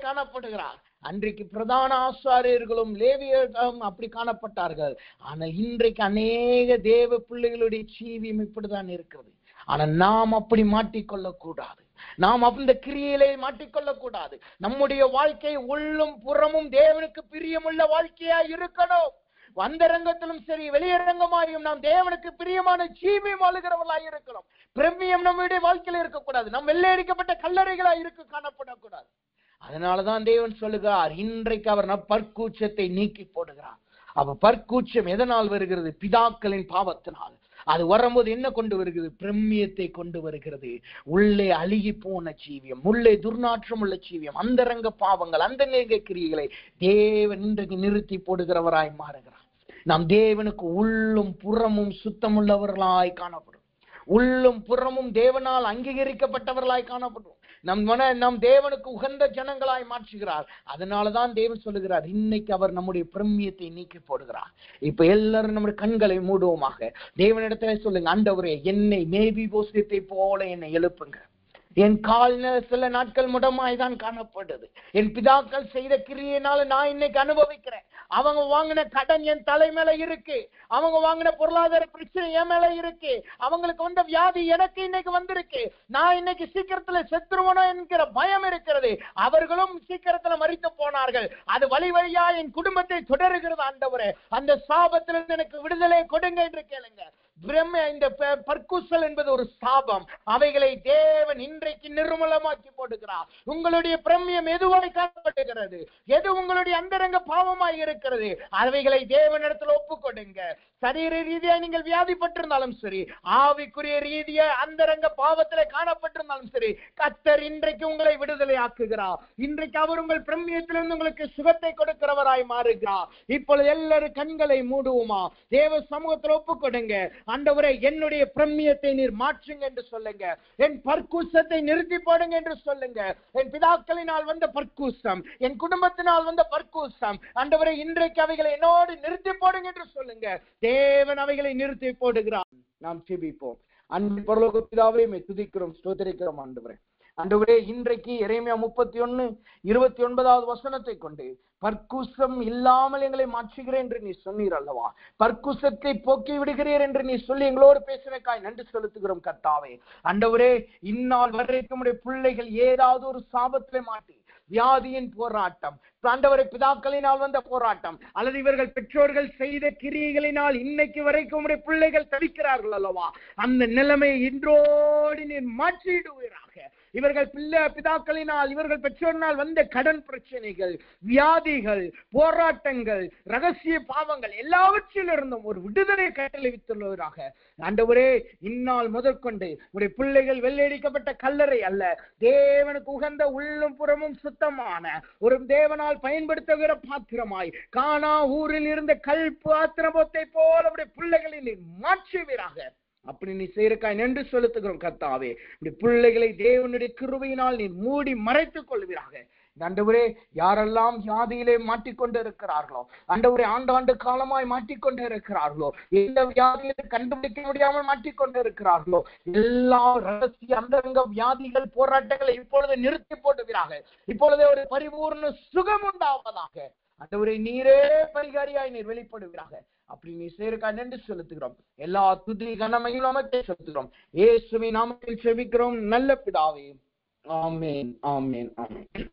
காணப்படுகிறார். அன்றைக்கு பிரதான ஆசாரியர்களும் லேவியர்களும் அப்படி காணப்பட்டார்கள். ஆனால் இன்றைக்கு அநேக தேவ பிள்ளைகளுடைய ஜீவியம் இப்படிதான் இருக்கிறது. ஆனா நாம் அப்படி மாட்டிக்கொள்ள கூடாது. நாம் அந்த கிரியையிலே மாட்டிக்கொள்ள கூடாது. நம்முடைய வாழ்க்கை உள்ளும் புறமும் தேவனுக்கு பிரியமுள்ள வாழ்க்கையா இருக்கணும். அந்தரங்கத்திலும் சரி வெளியரங்கமாயும் நாம் தேவனுக்கு பிரியமான ஜீவியம் வாழுகிறவர்களாய் இருக்கணும். பிரமியம் நம்முடைய வாழ்க்கையில இருக்கக்கூடாது. நாம் வெள்ளையடிக்கப்பட்ட கல்லறைகளா காணப்படக்கூடாது. அதனாலதான் தேவன் சொல்லுகிறார், இன்றைக்கு அவர் பற்கூச்சத்தை நீக்கி போடுகிறார். அப்ப பற்கூச்சம் எதனால் வருகிறது? பிதாக்களின் பாவத்தினால். அது வரும்போது என்ன கொண்டு வருகிறது? பிரமியத்தை கொண்டு வருகிறது. உள்ளே அழுகி போன ஜீவியம், உள்ளே துர்நாற்றம் உள்ள ஜீவியம், அந்தரங்க பாவங்கள், அந்த கிரியைகளை தேவன் இன்றைக்கு நிறுத்தி போடுகிறவராய் மாறுகிறார். நாம் தேவனுக்கு உள்ளும் புறமும் சுத்தமுள்ளவர்களாய் காணப்படும். உள்ளும் புறமும் தேவனால் அங்கீகரிக்கப்பட்டவர்களாய் காணப்படும். நம் தேவனுக்கு உகந்த ஜனங்களாய் மாற்றுகிறார். அதனாலதான் தேவன் சொல்லுகிறார், இன்னைக்கு அவர் நம்முடைய பிரமியத்தை நீக்கி போடுகிறார். இப்ப எல்லாரும் நம்முடைய கண்களை மூடுவோமாக. தேவனிடத்துல சொல்லுங்க, ஆண்டவரே என்னை மேவிபோசியத்தை போல என்னை எழுப்புங்க. என் கால் சில நாட்கள் முடமாய்தான் காணப்படுது. என் பிதாக்கள் செய்த கிரியையினால நான் இன்னைக்கு அனுபவிக்கிறேன். அவங்க வாங்கின கடன் என் தலை மேல இருக்கு. அவங்க வாங்கின பொருளாதார பிரச்சனை என் மேல இருக்கு. அவங்களுக்கு வந்த வியாதி எனக்கு இன்னைக்கு வந்திருக்கு. நான் இன்னைக்கு சீக்கிரத்துல செத்துருவனோ என்கிற பயம் இருக்கிறது. அவர்களும் சீக்கிரத்துல மரித்து போனார்கள். அது வழி வழியா என் குடும்பத்தை தொடருகிறது. ஆண்டவரே, அந்த சாபத்திலிருந்து எனக்கு விடுதலை கொடுங்க என்று கேளுங்க. இந்த பற்கூசல் என்பது ஒரு சாபம். அவைகளை தேவன் இன்றைக்கு நிர்மூலமாக்கி போடுகிறார். உங்களுடைய பிரமியம் எதுவாய் காணப்படுகிறது, எது உங்களுடைய அந்தரங்க பாவமாய் இருக்கிறது, அவைகளை தேவனிடத்தில் ஒப்புக்கொடுங்க. சரீர ரீதியா நீங்கள் வியாதிப்பட்டிருந்தாலும் சரி, ஆவிக்குரிய ரீதியா அந்தரங்க பாவத்திலே காணப்பட்டிருந்தாலும் சரி, கர்த்தர் இன்றைக்கு உங்களை விடுதலை ஆக்குகிறார். இன்றைக்கு அவர் உங்கள் பிரமியத்திலிருந்து உங்களுக்கு சுகத்தை கொடுக்கிறவராய் மாறுகிறார். இப்பொழுது எல்லாரும் கண்களை மூடுவோமா? தேவ சமூகத்தில் ஒப்புக்கொடுங்க. ஆண்டவரே என்னுடைய பிரம்மியத்தை நீர் மாற்றுங்க என்று சொல்லுங்க. என் பர்க்கூசத்தை நிறுத்தி போடுங்க என்று சொல்லுங்க. என் பிதாக்களினால் வந்த பர்க்கூசம், என் குடும்பத்தினால் வந்த பர்க்கூசம், ஆண்டவரே இன்றைக்கு அவைகளை என்னோடு நிறுத்தி போடுங்க என்று சொல்லுங்க. தேவன் அவைகளை நிறுத்தி போடுகிறார். நாம் ஜெபிப்போம். அன்பின் பரலோக பிதாவே, துதிக்கிறோம், ஸ்தோத்திரிக்கிறோம் ஆண்டவரே. ஆண்டவரே இன்றைக்கு எரேமியா 31:29 வசனத்தை கொண்டு பர்க்குசம் இல்லாமல் எங்களை மாற்றுகிறேன் என்று நீ சொன்னீர் அல்லவா? பர்க்குசத்தை போக்கி விடுகிறீர் என்று நீ சொல்லி எங்களோடு பேசினக்காய் நன்றி செலுத்துகிறோம் கர்த்தாவே. ஆண்டவரே இந்நாள் வரைக்கும் உடைய பிள்ளைகள் ஏதாவது ஒரு சாபத்திலே மாட்டி வியாதியின் போராட்டம், ஆண்டவரை பிதாக்களினால் வந்த போராட்டம், அல்லது இவர்கள் பெற்றோர்கள் செய்த கிரியைகளினால் இன்னைக்கு வரைக்கும் உடைய பிள்ளைகள் தவிக்கிறார்கள் அல்லவா? அந்த நிலைமையை இன்றோடு நீர் மாற்றிடுவீராக. இவர்கள் பிதாக்களினால், இவர்கள் பெற்றோரினால் வந்த கடன் பிரச்சனைகள், வியாதிகள், போராட்டங்கள், ரகசிய பாவங்கள் எல்லாவற்றிலிருந்தும் ஒரு விடுதலை கட்டளைவித்துள்ளவராக. ஆண்டவரே இந்நாள் முதற்கொண்டு உடைய பிள்ளைகள் வெள்ளையடிக்கப்பட்ட கல்லறை அல்ல, தேவனுக்கு உகந்த உள்ளும் புறமும் சுத்தமான ஒரு தேவனால் பயன்படுத்துகிற பாத்திரமாய் கானா ஊரில் இருந்த கல் பாத்திரத்தை போல உடைய பிள்ளைகளை நீர் மாற்றுவீராக. அப்படி நீ செய்யறக்காய் நன்றி செலுத்துகிறோம் கர்த்தாவே. பிள்ளைகளை தேவனுடைய கிருபையினால் நீ மூடி மறைத்துக் கொள்வீராக. ஆண்டவரே யாரெல்லாம் வியாதியிலே மாட்டிக்கொண்டு இருக்கிறார்களோ, ஆண்டவரே ஆண்டாண்டு காலமாய் மாட்டிக்கொண்டு இருக்கிறார்களோ, எந்த வியாதியிலே கண்டுபிடிக்க முடியாமல் மாட்டிக்கொண்டு இருக்கிறார்களோ, எல்லா ரகசிய அந்தரங்க வியாதிகள், போராட்டங்களை இப்பொழுது நிறுத்தி போட்டுவீராக. இப்பொழுதே ஒரு பரிபூர்ண சுகம் உண்டாவதாக. ஆண்டவரே நீரே பரிகாரியாய் நீர் வெளிப்படுவீராக. அப்படி நீ செய்யறக்காய் நன்றி செலுத்துகிறோம். எல்லா துதி கனமையும் நமக்கு செலுத்துகிறோம். இயேசுவின் நாமத்தில் ஜெபிக்கிறோம் நல்ல பிதாவே. ஆமென், ஆமென், ஆமென்.